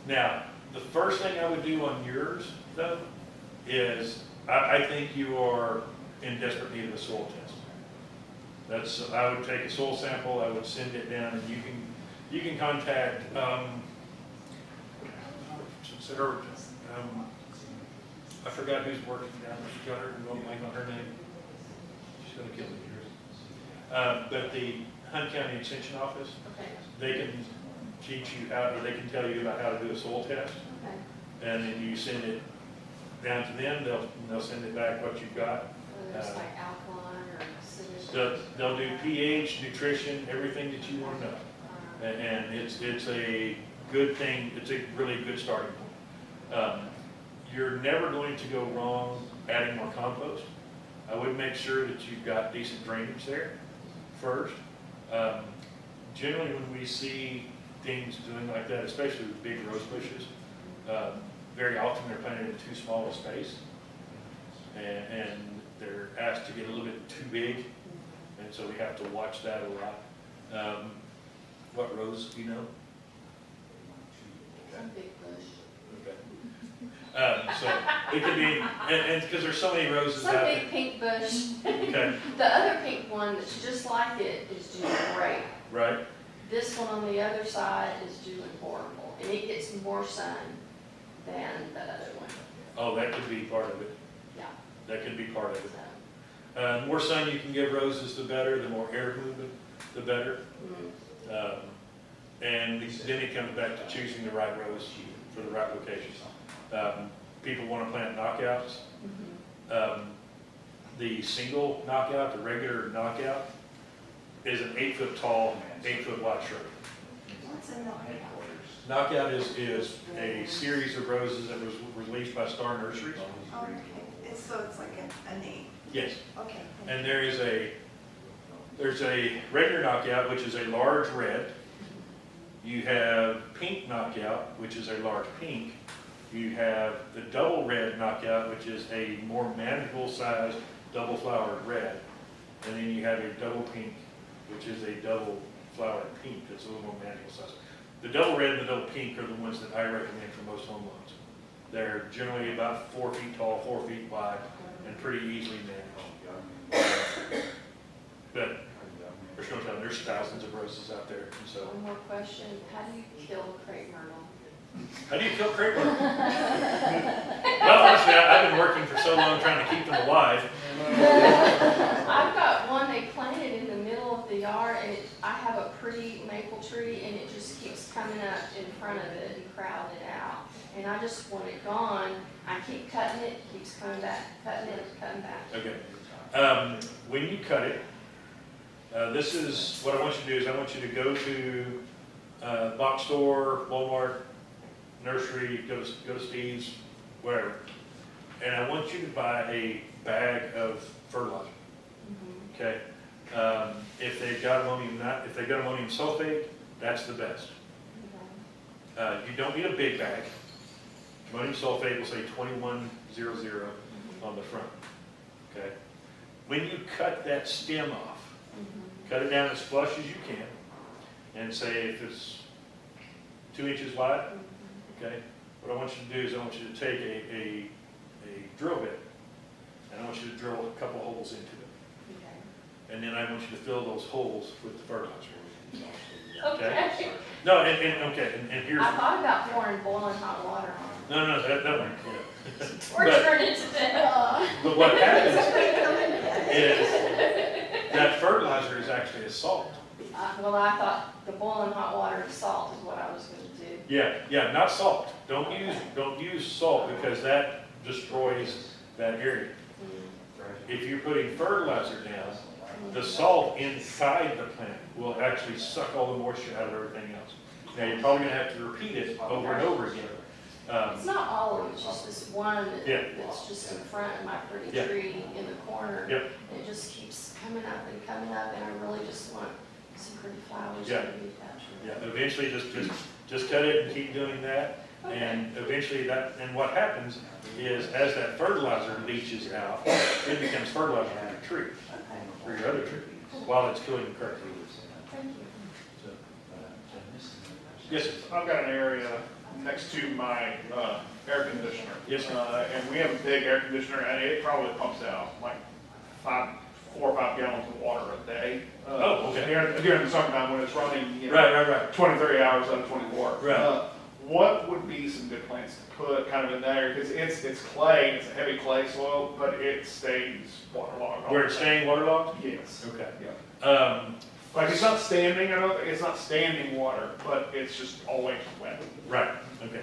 [SPEAKER 2] Now, the first thing I would do on yours, though, is I think you are in desperate need of a soil test. I would take a soil sample, I would send it down, and you can contact I forgot who's working down there. She got her, won't make on her name. She's gonna kill me here. But the Hunt County Extension Office,
[SPEAKER 6] Okay.
[SPEAKER 2] they can teach you how, or they can tell you about how to do a soil test.
[SPEAKER 6] Okay.
[SPEAKER 2] And then you send it down to them, they'll send it back what you've got.
[SPEAKER 6] Whether it's like alkaline or acidic.
[SPEAKER 2] They'll do pH, nutrition, everything that you want to know. And it's a good thing, it's a really good starting point. You're never going to go wrong adding more compost. I would make sure that you've got decent drainage there first. Generally, when we see things doing like that, especially with big rose bushes, Very often they're planted in too small a space, and they're asked to get a little bit too big, and so we have to watch that a lot. What rose do you know?
[SPEAKER 6] Some big bush.
[SPEAKER 2] Okay. So it could be, and because there's so many roses
[SPEAKER 6] Some
[SPEAKER 2] out
[SPEAKER 6] big
[SPEAKER 2] there.
[SPEAKER 6] pink bush.
[SPEAKER 2] Okay,
[SPEAKER 6] The other pink one that's just like it is doing great.
[SPEAKER 2] right?
[SPEAKER 6] This one on the other side is doing horrible, and it gets more sun than the other one,
[SPEAKER 2] Oh, that could be part of it.
[SPEAKER 6] yeah.
[SPEAKER 2] That could be part of it.
[SPEAKER 6] So,
[SPEAKER 2] More sun you can give roses, the better. The more air movement, the better.
[SPEAKER 6] mm,
[SPEAKER 2] And then it comes back to choosing the right rose for the right location. People want to plant knockouts.
[SPEAKER 6] mhm.
[SPEAKER 2] The single knockout, the regular knockout, is an 8-foot tall, 8-foot wide shrub.
[SPEAKER 3] What's a knockout?
[SPEAKER 2] Knockout is a series of roses that was released by Star Nurseries.
[SPEAKER 3] Okay, so it's like a name,
[SPEAKER 2] Yes,
[SPEAKER 3] okay.
[SPEAKER 2] and there's a regular knockout, which is a large red. You have pink knockout, which is a large pink. You have the double red knockout, which is a more manageable sized double flowered red. And then you have a double pink, which is a double flowered pink that's a little more manageable size. The double red and the double pink are the ones that I recommend for most home lawns. They're generally about 4 feet tall, 4 feet wide, and pretty easily managed. But there's no telling, there's thousands of roses out there, and so.
[SPEAKER 6] One more question, how do you kill crepe myrtle?
[SPEAKER 2] How do you kill crepe myrtle? Well, honestly, I've been working for so long trying to keep them alive.
[SPEAKER 6] I've got one they planted in the middle of the yard, and I have a pretty maple tree, and it just keeps coming up in front of it and crowding it out. And I just want it gone. I keep cutting it, it keeps coming back, cutting it, coming back.
[SPEAKER 2] Okay. When you cut it, this is, what I want you to do is I want you to go to box store, Walmart, nursery, go to Steve's, wherever. And I want you to buy a bag of fertilizer,
[SPEAKER 6] Mhm.
[SPEAKER 2] okay? If they've got ammonium sulfate, that's the best. You don't need a big bag. Ammonium sulfate will say 2100 on the front, okay? When you cut that stem off,
[SPEAKER 6] Mhm.
[SPEAKER 2] cut it down as flush as you can, and say if it's 2 inches wide, okay? What I want you to do is I want you to take a drill bit, and I want you to drill a couple holes into it.
[SPEAKER 6] Okay.
[SPEAKER 2] And then I want you to fill those holes with the fertilizer.
[SPEAKER 6] Okay.
[SPEAKER 2] No, and here's,
[SPEAKER 6] I thought about pouring boiling hot water on
[SPEAKER 2] no, that one, yeah.
[SPEAKER 6] it. Or turn it to death.
[SPEAKER 2] But what happens
[SPEAKER 3] Somebody come in and
[SPEAKER 2] is that fertilizer is actually a salt.
[SPEAKER 6] Well, I thought the boiling hot water and salt is what I was gonna do.
[SPEAKER 2] Yeah, not salt. Don't use salt because that destroys that area. If you're putting fertilizer down, the salt inside the plant will actually suck all the moisture out of everything else. Now, you're probably gonna have to repeat it over and over again.
[SPEAKER 6] It's not all of it, it's just this one
[SPEAKER 2] Yeah.
[SPEAKER 6] that's just in front of my pretty
[SPEAKER 2] Yeah.
[SPEAKER 6] tree in the corner.
[SPEAKER 2] Yep.
[SPEAKER 6] And it just keeps coming up, and I really just want some pretty flowers
[SPEAKER 2] Yeah.
[SPEAKER 6] to be captured.
[SPEAKER 2] Yeah, eventually just cut it and keep doing that. And eventually and what happens is as that fertilizer leaches out, it becomes fertilizer for your tree,
[SPEAKER 6] Okay,
[SPEAKER 2] for your other tree, while it's killing the current.
[SPEAKER 6] thank you.
[SPEAKER 2] Yes, sir.
[SPEAKER 7] I've got an area next to my air conditioner.
[SPEAKER 2] Yes, sir.
[SPEAKER 7] And we have a big air conditioner, and it probably pumps out like 4 or 5 gallons of water a day.
[SPEAKER 2] Oh, okay.
[SPEAKER 7] During the summertime when it's running,
[SPEAKER 2] Right.
[SPEAKER 7] 20, 30 hours out of 24.
[SPEAKER 2] Right.
[SPEAKER 7] What would be some good plants to put kind of in there? Because it's clay, it's a heavy clay soil, but it stays waterlogged. all
[SPEAKER 2] Where
[SPEAKER 7] the
[SPEAKER 2] it's
[SPEAKER 7] time.
[SPEAKER 2] staying waterlogged?
[SPEAKER 7] Yes.
[SPEAKER 2] Okay.
[SPEAKER 7] Yeah. Like it's not standing, I don't think it's not standing water, but it's just always wet.
[SPEAKER 2] Right, okay.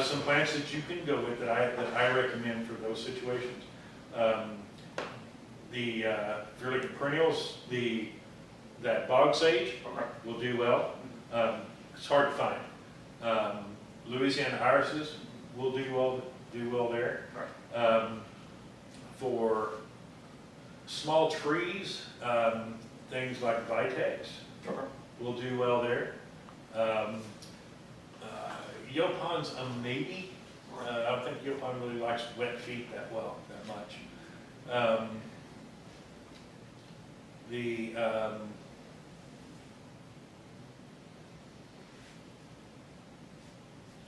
[SPEAKER 2] Some plants that you can go with that I recommend for those situations. If you're looking at perennials, that bog sage
[SPEAKER 7] Okay.
[SPEAKER 2] will do well. It's hard to find. Louisiana irises will do well there. For small trees, things like vitex
[SPEAKER 7] Okay.
[SPEAKER 2] will do well there. Yopond's a maybe. I don't think Yopon really likes wet feet that well, that much.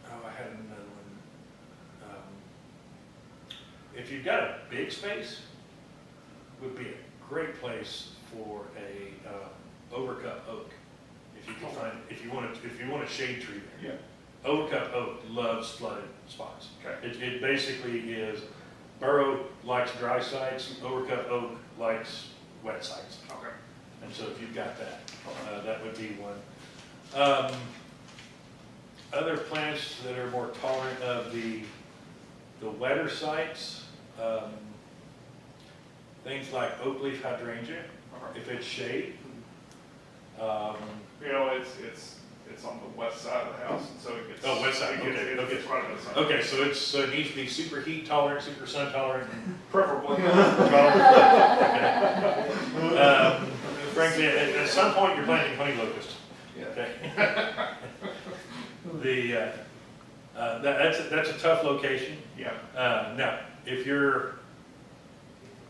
[SPEAKER 2] Oh, I had another one. If you've got a big space, would be a great place for a overcup oak. If you can find, if you want a shade tree there.
[SPEAKER 7] Yeah.
[SPEAKER 2] Overcup oak loves flooded spots.
[SPEAKER 7] Okay.
[SPEAKER 2] It basically is, bur oak likes dry sites, overcup oak likes wet sites.
[SPEAKER 7] Okay.
[SPEAKER 2] And so if you've got that, that would be one. Other plants that are more tolerant of the wetter sites, things like oak leaf hydrangea, if it's shade.
[SPEAKER 7] You know, it's on the west side of the house, and so it gets.
[SPEAKER 2] Oh, west side,
[SPEAKER 7] it gets-
[SPEAKER 2] okay,
[SPEAKER 7] it
[SPEAKER 2] okay.
[SPEAKER 7] gets quite a bit of sun.
[SPEAKER 2] Okay, so it needs to be super heat tolerant, super sun tolerant, and
[SPEAKER 7] Preferably.
[SPEAKER 2] frankly, at some point, you're planting honey locust.
[SPEAKER 7] Yeah.
[SPEAKER 2] Okay. That's a tough location.
[SPEAKER 7] Yeah.
[SPEAKER 2] Now, if you're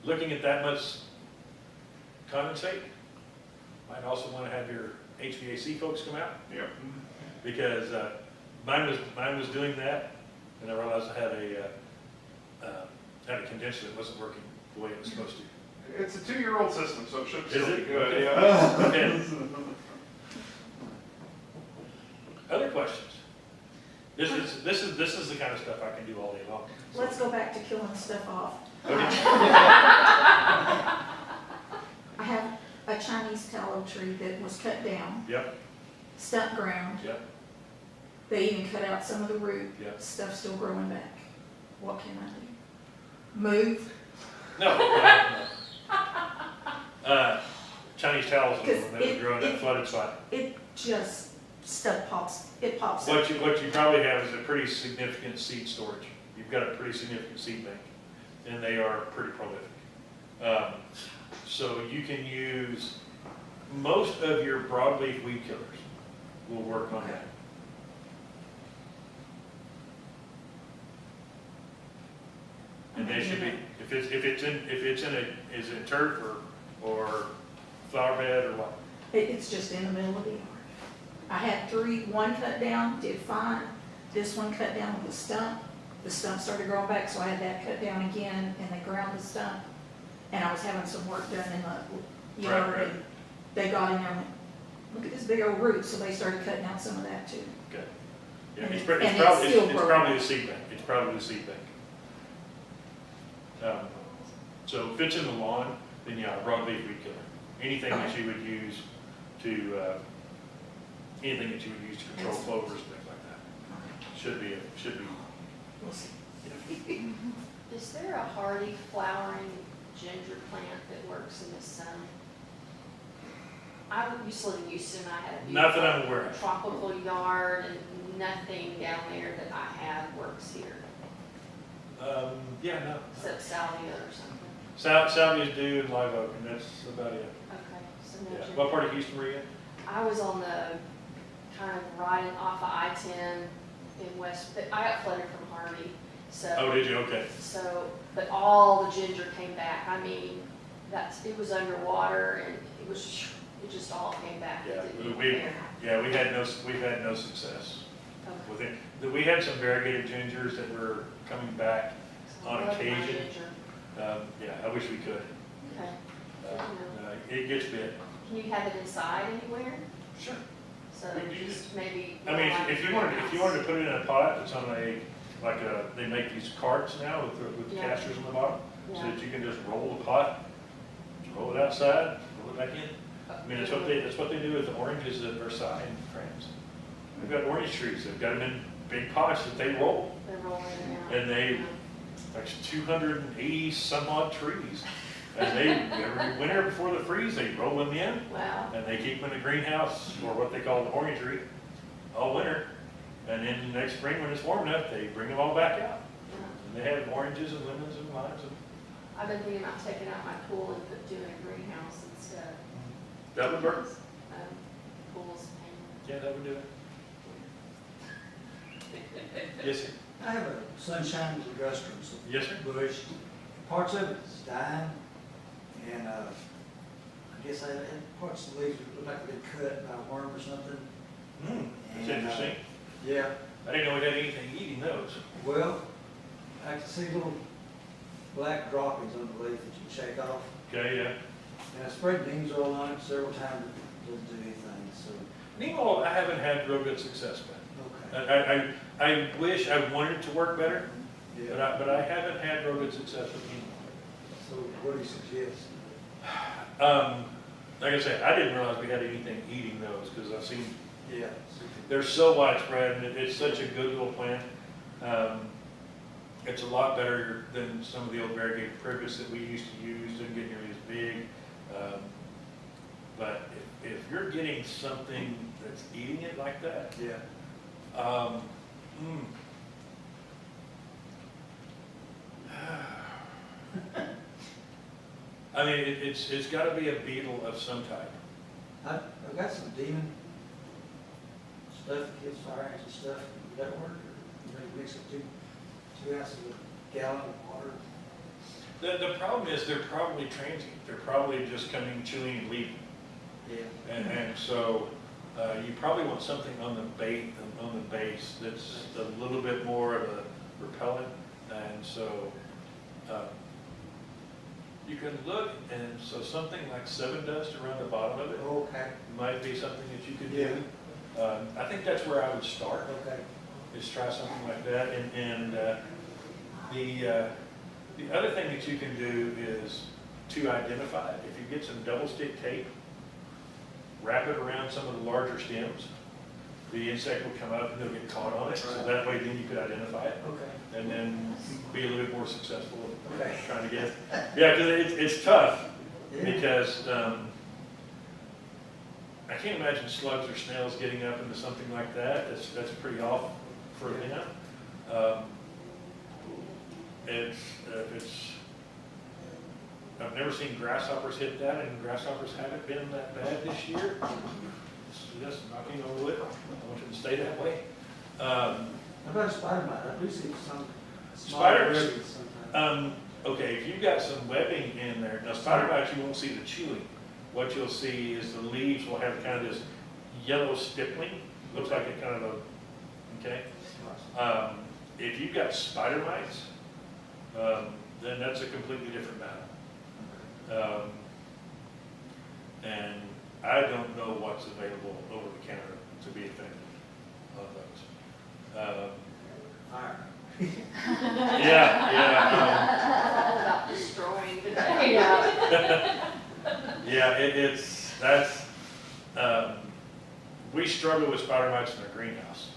[SPEAKER 2] looking at that much condensate, might also want to have your HVAC folks come out,
[SPEAKER 7] Yeah.
[SPEAKER 2] because mine was doing that, and I realized I had a condenser that wasn't working the way it was supposed to.
[SPEAKER 7] It's a 2-year-old system, so it should
[SPEAKER 2] Is
[SPEAKER 7] still be
[SPEAKER 2] it?
[SPEAKER 7] good.
[SPEAKER 2] Okay.
[SPEAKER 7] Yeah.
[SPEAKER 2] Okay. Other questions? This is the kind of stuff I can do all day long.
[SPEAKER 8] Let's go back to killing stuff off.
[SPEAKER 2] Okay.
[SPEAKER 8] I have a Chinese tallow tree that was cut down,
[SPEAKER 2] Yep,
[SPEAKER 8] stump ground.
[SPEAKER 2] yep.
[SPEAKER 8] They even cut out some of the root.
[SPEAKER 2] Yep.
[SPEAKER 8] Stuff's still growing back. What can I do? Move?
[SPEAKER 2] No. Chinese towels is the one that was growing that flooded spot.
[SPEAKER 8] It just, stuff pops, it pops up.
[SPEAKER 2] What you probably have is a pretty significant seed storage. You've got a pretty significant seed bank, and they are pretty prolific. So you can use, most of your broadleaf weed killers will work on that. And they should be, if it's in turf or flower bed or what?
[SPEAKER 8] It's just in the middle of the yard. I had three, one cut down, did fine. This one cut down with a stump. The stump started growing back, so I had that cut down again, and they ground the stump. And I was having some work done in the yard,
[SPEAKER 2] Right.
[SPEAKER 8] and they got in there and went, look at this big old root, so they started cutting out some of that too.
[SPEAKER 2] Okay. Yeah,
[SPEAKER 8] And
[SPEAKER 2] it's
[SPEAKER 8] it's still
[SPEAKER 2] probably
[SPEAKER 8] growing.
[SPEAKER 2] the seed bank. It's probably the seed bank. So if it's in the lawn, then yeah, a broadleaf weed killer. Anything that you would use to, control clovers, things like that. Should be.
[SPEAKER 8] We'll see.
[SPEAKER 6] Is there a hardy flowering ginger plant that works in the sun? I used to live in Houston, I had a
[SPEAKER 2] Not that I'm
[SPEAKER 6] beautiful
[SPEAKER 2] aware of.
[SPEAKER 6] tropical yard, and nothing down there that I have works here,
[SPEAKER 2] Yeah, no.
[SPEAKER 6] except salvia or something.
[SPEAKER 2] Salvias do and live oak, and that's about it.
[SPEAKER 6] Okay, so no
[SPEAKER 2] Yeah.
[SPEAKER 6] ginger.
[SPEAKER 2] What part of Houston were you in?
[SPEAKER 6] I was on the, kind of riding off of I-10 in West, but I got flooded from Harvey, so.
[SPEAKER 2] Oh, did you? Okay.
[SPEAKER 6] So, but all the ginger came back. I mean, it was underwater and it just all came back. It
[SPEAKER 2] Yeah,
[SPEAKER 6] didn't
[SPEAKER 2] we've
[SPEAKER 6] care.
[SPEAKER 2] had no success
[SPEAKER 6] Okay.
[SPEAKER 2] with it. We had some variegated gingers that were coming back.
[SPEAKER 6] So
[SPEAKER 2] on
[SPEAKER 6] I love my
[SPEAKER 2] occasion.
[SPEAKER 6] ginger.
[SPEAKER 2] Yeah, I wish we could.
[SPEAKER 6] Okay.
[SPEAKER 2] It gets bit.
[SPEAKER 6] Can you have it inside anywhere?
[SPEAKER 2] Sure.
[SPEAKER 6] So
[SPEAKER 2] We do.
[SPEAKER 6] just maybe.
[SPEAKER 2] I mean, if you wanted to put it in a pot that's on they make these carts now with the
[SPEAKER 6] Yeah.
[SPEAKER 2] casters on the bottom, so
[SPEAKER 6] Yeah.
[SPEAKER 2] that you can just roll the pot, roll it outside, roll it back in. I mean, that's what they do with the oranges at Versailles in France. They've got orange trees, they've got them in big pots that they roll,
[SPEAKER 6] They're rolling it out.
[SPEAKER 2] and they, like 280 some odd trees. And every winter before the freeze, they roll them in,
[SPEAKER 6] Wow.
[SPEAKER 2] and they keep them in the greenhouse, or what they call the orangery, all winter. And then next spring, when it's warm enough, they bring them all back out.
[SPEAKER 6] Yeah.
[SPEAKER 2] And they have oranges and lemons and limes. And
[SPEAKER 6] I've been thinking about taking out my pool and doing a greenhouse instead.
[SPEAKER 2] that would work.
[SPEAKER 6] Pool's pain.
[SPEAKER 2] Yeah, that would do it. Yes, sir.
[SPEAKER 9] I have a sunshine ligustrum,
[SPEAKER 2] Yes, sir.
[SPEAKER 9] bush. Parts of it's dying, and I guess parts of the leaves look like they've been cut by a worm or something.
[SPEAKER 2] That's
[SPEAKER 9] And,
[SPEAKER 2] interesting.
[SPEAKER 9] Yeah,
[SPEAKER 2] I didn't know we had anything eating those.
[SPEAKER 9] well, I can see little black droppings on the leaf that you can shake off.
[SPEAKER 2] Okay, yeah.
[SPEAKER 9] And I sprayed neem oil on it several times, it doesn't do anything, so,
[SPEAKER 2] Neem oil, I haven't had real good success with.
[SPEAKER 9] okay.
[SPEAKER 2] I wish I wanted it to work better, but
[SPEAKER 9] Yeah,
[SPEAKER 2] I haven't had real good success with neem
[SPEAKER 9] so what do you suggest?
[SPEAKER 2] oil. Like I said, I didn't realize we had anything eating those, because I've seen,
[SPEAKER 9] Yeah.
[SPEAKER 2] they're so widespread, and it's such a good little plant. It's a lot better than some of the old variegated privis that we used to use, didn't get nearly as big. But if you're getting something that's eating it like that,
[SPEAKER 9] Yeah.
[SPEAKER 2] I mean, it's gotta be a beetle of some type.
[SPEAKER 9] I've got some demon stuff that kills fire ants and stuff. Would that work? Or maybe mix it 2 ounces of a gallon of water?
[SPEAKER 2] The problem is they're probably transient. They're probably just coming, chewing, and leaving.
[SPEAKER 9] Yeah.
[SPEAKER 2] And so you probably want something on the base that's a little bit more of a repellent. And so you can look, and so something like 7 dust around the bottom of it
[SPEAKER 9] Okay.
[SPEAKER 2] might be something that you could do. I think that's where I would start,
[SPEAKER 9] Okay.
[SPEAKER 2] is try something like that. And the other thing that you can do is to identify it. If you get some double stick tape, wrap it around some of the larger stems, the insect will come up and it'll get caught on it. So that way then you could identify it
[SPEAKER 9] Okay.
[SPEAKER 2] and then be a little bit more successful in
[SPEAKER 9] Okay.
[SPEAKER 2] trying to get it. Yeah, because it's tough
[SPEAKER 9] Yeah.
[SPEAKER 2] because I can't imagine slugs or snails getting up into something like that. That's pretty off for them. I've never seen grasshoppers hit that, and grasshoppers haven't been that bad this year. Just knocking on wood. I want it to stay that way.
[SPEAKER 9] How about a spider mite? I do see some small
[SPEAKER 2] Spiders?
[SPEAKER 9] berries sometimes.
[SPEAKER 2] Okay, if you've got some webbing in there, now spider bites, you won't see the chewing. What you'll see is the leaves will have kind of this yellow stippling, looks like it kind of okay? If you've got spider mites, then that's a completely different matter. And I don't know what's available over the counter to be effective on those.
[SPEAKER 9] Fire.
[SPEAKER 2] Yeah,
[SPEAKER 6] All about destroying the.
[SPEAKER 2] we struggle with spider mites in our greenhouse.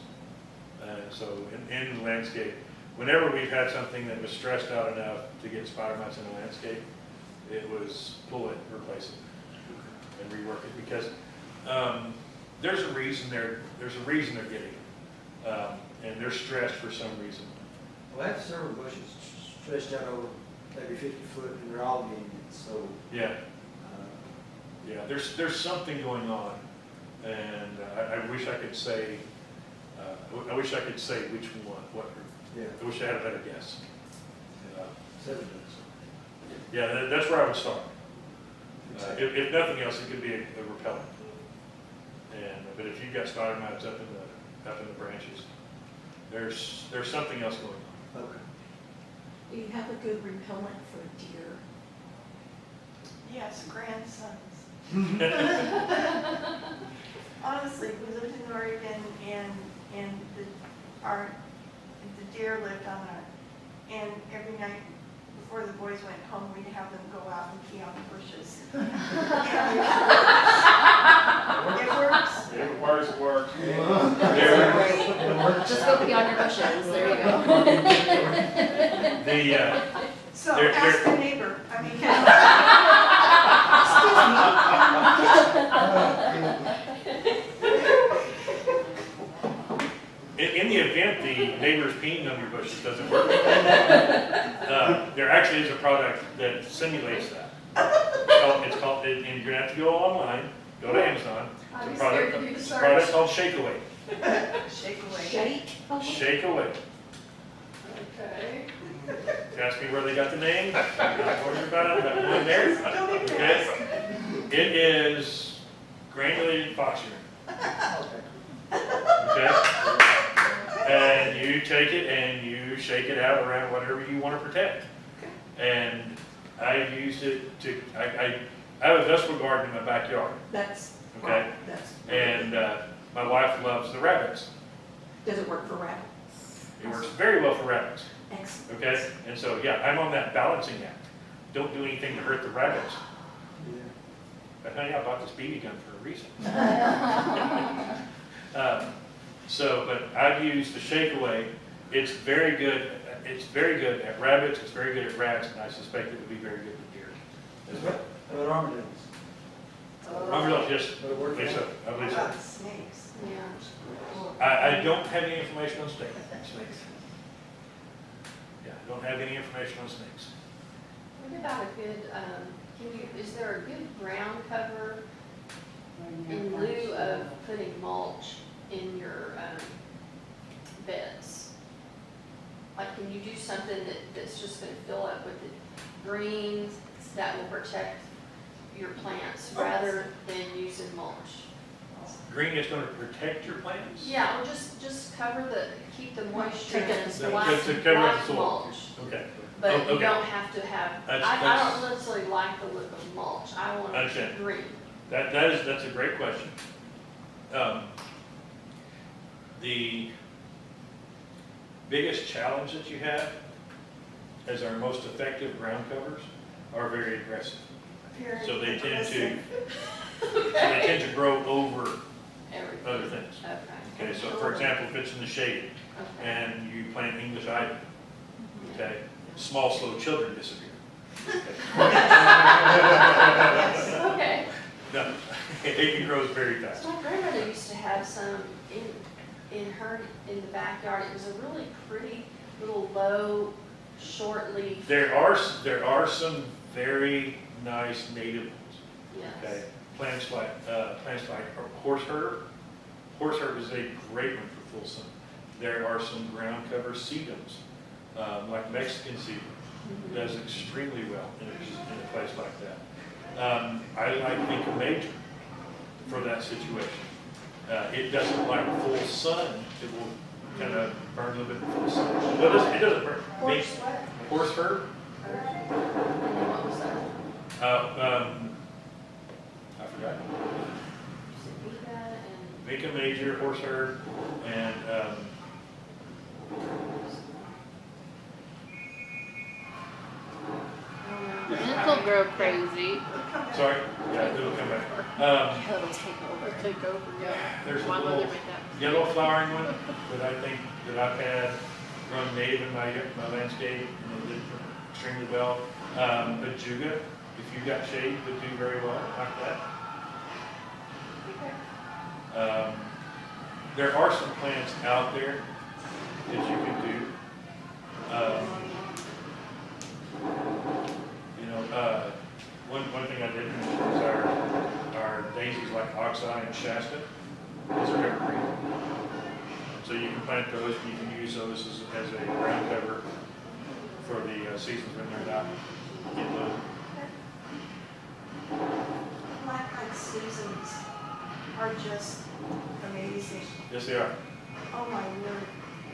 [SPEAKER 2] And so in the landscape, whenever we've had something that was stressed out enough to get spider mites in the landscape, it was pull it, replace it, and rework it, because there's a reason they're getting it. And they're stressed for some reason.
[SPEAKER 9] Well, I have several bushes stretched out over maybe 50 foot, and they're all getting it, so,
[SPEAKER 2] Yeah. Yeah, there's something going on, and I wish I could say, I wish I could say which one, what,
[SPEAKER 9] yeah,
[SPEAKER 2] I wish I had a better guess.
[SPEAKER 9] 7 does.
[SPEAKER 2] Yeah, that's where I would start. If nothing else, it could be a repellent. But if you've got spider mites up in the branches, there's something else going on.
[SPEAKER 9] Okay.
[SPEAKER 8] Do you have a good repellent for deer?
[SPEAKER 3] Yes, grandsons. Honestly, we lived in Oregon and the deer lived on and every night before the boys went home, we'd have them go out and pee on the bushes. It works.
[SPEAKER 7] It works, it works.
[SPEAKER 4] Just go pee on your bushes, there you go.
[SPEAKER 3] So
[SPEAKER 2] They're-
[SPEAKER 3] ask the neighbor, I mean.
[SPEAKER 2] In the event the neighbor's peeing on your bushes doesn't work, there actually is a product that simulates that. It's called, and you're gonna have to go online, go to Amazon. It's a product called Shake Away.
[SPEAKER 3] Shake away.
[SPEAKER 8] Shake.
[SPEAKER 2] Shake Away.
[SPEAKER 6] Okay.
[SPEAKER 2] Ask me where they got the name. I'm not worried about it, but one there.
[SPEAKER 3] Don't even
[SPEAKER 2] Okay.
[SPEAKER 3] ask.
[SPEAKER 2] It is granulated fox urine. Okay? And you take it and you shake it out around whatever you want to protect. And I've used it to, I have a vegetable garden in my backyard,
[SPEAKER 8] That's,
[SPEAKER 2] okay?
[SPEAKER 8] that's.
[SPEAKER 2] And my wife loves the rabbits.
[SPEAKER 8] Does it work for rabbits?
[SPEAKER 2] It works very well for rabbits,
[SPEAKER 8] Excellent.
[SPEAKER 2] okay? And so, yeah, I'm on that balancing act. Don't do anything to hurt the rabbits.
[SPEAKER 9] Yeah.
[SPEAKER 2] But honey, I bought this BB gun for a reason. But I've used the Shake Away. It's very good. It's very good at rabbits. It's very good at rats, and I suspect it would be very good with deer as well.
[SPEAKER 9] How about armadillos?
[SPEAKER 2] Armadillo, just,
[SPEAKER 9] Would it work?
[SPEAKER 2] I believe so. I
[SPEAKER 3] What
[SPEAKER 2] believe so.
[SPEAKER 3] about snakes?
[SPEAKER 6] Yeah.
[SPEAKER 2] I don't have any information on snakes. Yeah, I don't have any information on snakes.
[SPEAKER 6] What about a good, is there a good ground cover in lieu of putting mulch in your, beds? Like, can you do something that's just gonna fill up with the greens that will protect your plants rather than using mulch?
[SPEAKER 2] Green is going to protect your plants?
[SPEAKER 6] Yeah, or just cover keep the moisture
[SPEAKER 8] Take up
[SPEAKER 6] in,
[SPEAKER 8] the space.
[SPEAKER 6] black,
[SPEAKER 2] To cover up the soil.
[SPEAKER 6] mulch.
[SPEAKER 2] Okay.
[SPEAKER 6] But
[SPEAKER 2] Oh,
[SPEAKER 6] you
[SPEAKER 2] okay.
[SPEAKER 6] don't have to have, I
[SPEAKER 2] That's-
[SPEAKER 6] don't necessarily like the look of mulch, I want
[SPEAKER 2] I understand.
[SPEAKER 6] it green.
[SPEAKER 2] That's a great question. The biggest challenge that you have as our most effective ground covers are very aggressive.
[SPEAKER 3] Very
[SPEAKER 2] So they tend
[SPEAKER 3] aggressive.
[SPEAKER 2] to grow over
[SPEAKER 6] Everything.
[SPEAKER 2] other things.
[SPEAKER 6] Okay.
[SPEAKER 2] Okay, so for example, if it's in the shade
[SPEAKER 6] Okay.
[SPEAKER 2] and you plant English ivy, okay, small, slow children disappear.
[SPEAKER 6] Okay.
[SPEAKER 2] No, it grows very fast.
[SPEAKER 6] So my grandmother used to have some in the backyard. It was a really pretty little low, short leaf.
[SPEAKER 2] There are some very nice native ones. Okay,
[SPEAKER 6] Yes.
[SPEAKER 2] plants like horse herb. Horse herb is a great one for full sun. There are some ground cover sedums, like Mexican sedum,
[SPEAKER 6] Mhm.
[SPEAKER 2] does extremely well in a place like that. I like Lincoln Major for that situation. It doesn't like full sun. It will kind of burn a little bit in full sun. Well, it doesn't burn.
[SPEAKER 6] Horse what?
[SPEAKER 2] Horse herb.
[SPEAKER 6] And then what was that?
[SPEAKER 2] I forgot.
[SPEAKER 6] Vega and.
[SPEAKER 2] Lincoln Major, horse herb, and
[SPEAKER 6] I don't know.
[SPEAKER 1] This'll grow crazy.
[SPEAKER 2] sorry, yeah, it'll come back.
[SPEAKER 4] It'll take over.
[SPEAKER 1] Take over, yeah.
[SPEAKER 2] There's a
[SPEAKER 1] My mother
[SPEAKER 2] little
[SPEAKER 1] made that.
[SPEAKER 2] yellow flowering one that I think that I've had grown native in my landscape, and it did extremely well. Ajuga, if you've got shade, would do very well like that. There are some plants out there that you can do. One thing I did mention is our daisies like Oxeye and Shasta. Those are evergreen. So you can plant those, and you can use those as a ground cover for the seasons when they're not in bloom.
[SPEAKER 3] Black-eyed Susans are just amazing.
[SPEAKER 2] Yes, they are.
[SPEAKER 3] Oh my word.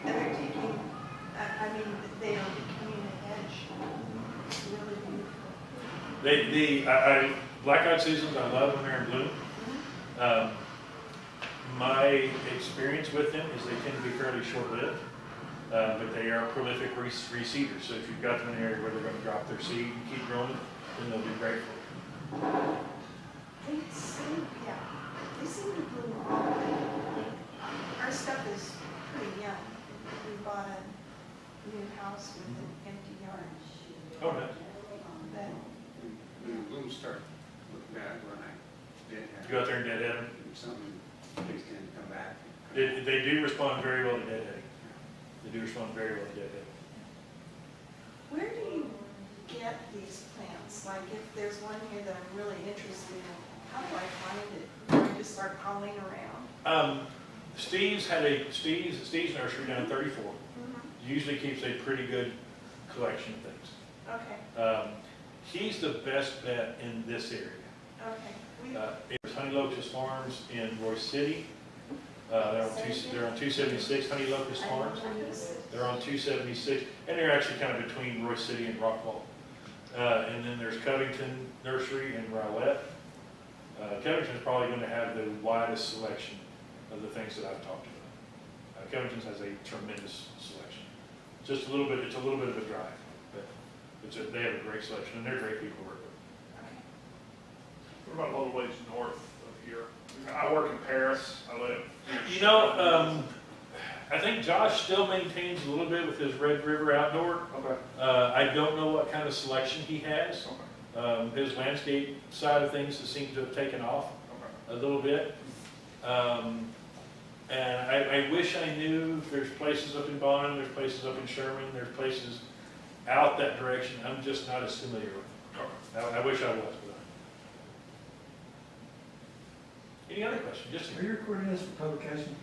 [SPEAKER 3] And they're taking, they are becoming an edge. It's really beautiful.
[SPEAKER 2] Black-eyed Susans, I love when they're in bloom. My experience with them is they tend to be fairly short-lived, but they are prolific reseeders. So if you've got them in an area where they're going to drop their seed and keep growing, then they'll do great for you.
[SPEAKER 3] They seem to bloom all the way. Our stuff is pretty young. We bought a new house with an empty yard.
[SPEAKER 2] Oh, nice.
[SPEAKER 3] But
[SPEAKER 5] When the blooms start looking bad, when I did have.
[SPEAKER 2] Go out there and deadhead them.
[SPEAKER 5] Something, things tend to come back.
[SPEAKER 2] They do respond very well to deadheading. They do respond very well to deadheading.
[SPEAKER 3] where do you get these plants? Like if there's one here that I'm really interested in, how do I find it? Do I just start calling around?
[SPEAKER 2] Steve's nursery down 34 usually keeps a pretty good collection of things.
[SPEAKER 3] Okay,
[SPEAKER 2] He's the best bet in this area.
[SPEAKER 3] okay.
[SPEAKER 2] It's Honey Locust Farms in Royce City. They're on 276 Honey Locust Farms. They're on 276, and they're actually kind of between Royce City and Rockwall. And then there's Covington Nursery in Rowlett. Covington's probably going to have the widest selection of the things that I've talked about. Covington's has a tremendous selection. It's a little bit of a drive, but they have a great selection, and they're great people to work with.
[SPEAKER 7] What about a little ways north of here? I work in Paris, I live.
[SPEAKER 2] You know, I think Josh still maintains a little bit with his Red River Outdoor.
[SPEAKER 7] Okay.
[SPEAKER 2] I don't know what kind of selection he has.
[SPEAKER 7] Okay.
[SPEAKER 2] His landscape side of things has seemed to have taken off
[SPEAKER 7] Okay.
[SPEAKER 2] a little bit. And I wish I knew. There's places up in Bonham, there's places up in Sherman, there's places out that direction. I'm just not as familiar with. I wish I was. But any other questions? Just
[SPEAKER 9] Are you recording this for publication?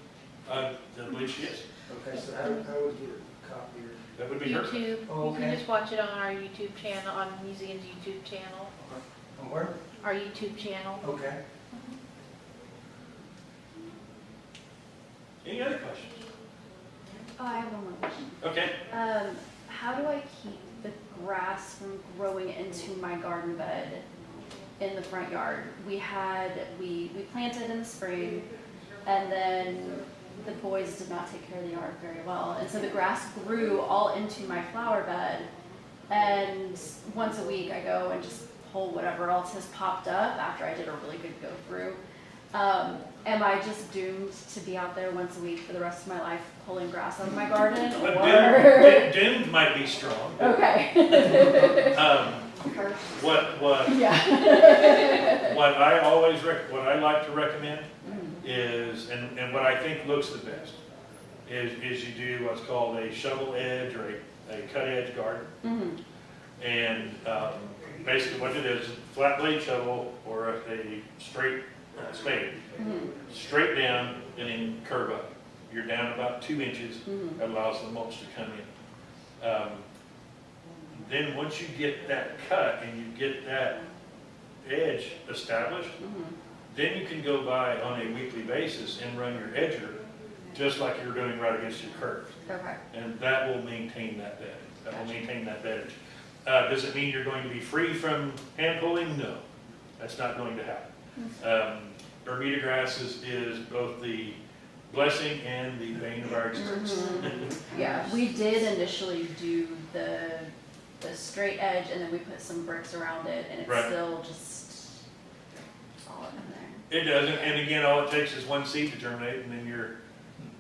[SPEAKER 2] I believe she is.
[SPEAKER 9] Okay, so how would we get a copy or?
[SPEAKER 2] That would be her.
[SPEAKER 10] YouTube.
[SPEAKER 9] Oh,
[SPEAKER 10] You can
[SPEAKER 9] okay.
[SPEAKER 10] just watch it on our YouTube channel, on museum's YouTube channel,
[SPEAKER 9] On where?
[SPEAKER 10] our YouTube channel.
[SPEAKER 9] Okay.
[SPEAKER 2] Any other questions?
[SPEAKER 4] Oh, I have one more question.
[SPEAKER 2] Okay.
[SPEAKER 4] How do I keep the grass from growing into my garden bed in the front yard? We planted in the spring, and then the boys did not take care of the yard very well. And so the grass grew all into my flower bed. And once a week I go and just pull whatever else has popped up after I did a really good go through. Am I just doomed to be out there once a week for the rest of my life pulling grass out of my garden?
[SPEAKER 2] But
[SPEAKER 4] Or
[SPEAKER 2] doomed might be strong.
[SPEAKER 4] okay.
[SPEAKER 2] What
[SPEAKER 4] Yeah.
[SPEAKER 2] what I like to recommend is, and what I think looks the best, is you do what's called a shovel edge or a cut edge garden.
[SPEAKER 4] Mhm.
[SPEAKER 2] And basically what it is, flat blade shovel or a straight spade,
[SPEAKER 4] Mhm.
[SPEAKER 2] straight down and then curve up. You're down about 2 inches.
[SPEAKER 4] Mhm.
[SPEAKER 2] That allows the mulch to come in. Then once you get that cut and you get that edge established,
[SPEAKER 4] Mhm.
[SPEAKER 2] then you can go by on a weekly basis and run your edger just like you're doing right against your curve.
[SPEAKER 4] Okay.
[SPEAKER 2] And that will maintain that bed. That will maintain that bed. Does it mean you're going to be free from hand pulling? No, that's not going to happen. Bermuda grass is both the blessing and the bane of our existence.
[SPEAKER 4] Yeah, we did initially do the straight edge, and then we put some bricks around it, and it's
[SPEAKER 2] Right.
[SPEAKER 4] still just solid in there.
[SPEAKER 2] It doesn't, and again, all it takes is one seed to germinate, and then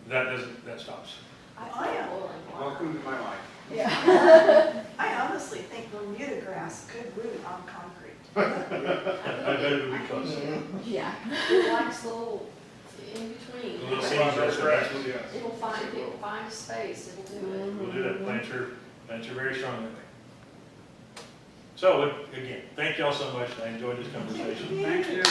[SPEAKER 2] that stops.
[SPEAKER 5] Welcome to my life.
[SPEAKER 4] Yeah.
[SPEAKER 3] I honestly think Bermuda grass could root on concrete.
[SPEAKER 2] I bet it would be close.
[SPEAKER 4] Yeah.
[SPEAKER 6] It likes little in between.
[SPEAKER 2] A little seed germination.
[SPEAKER 7] Yes.
[SPEAKER 6] It'll find a space, it'll do it.
[SPEAKER 2] We'll do that. Plants are very strong that way. So, again, thank y'all so much. I enjoyed this conversation.
[SPEAKER 5] Thank you.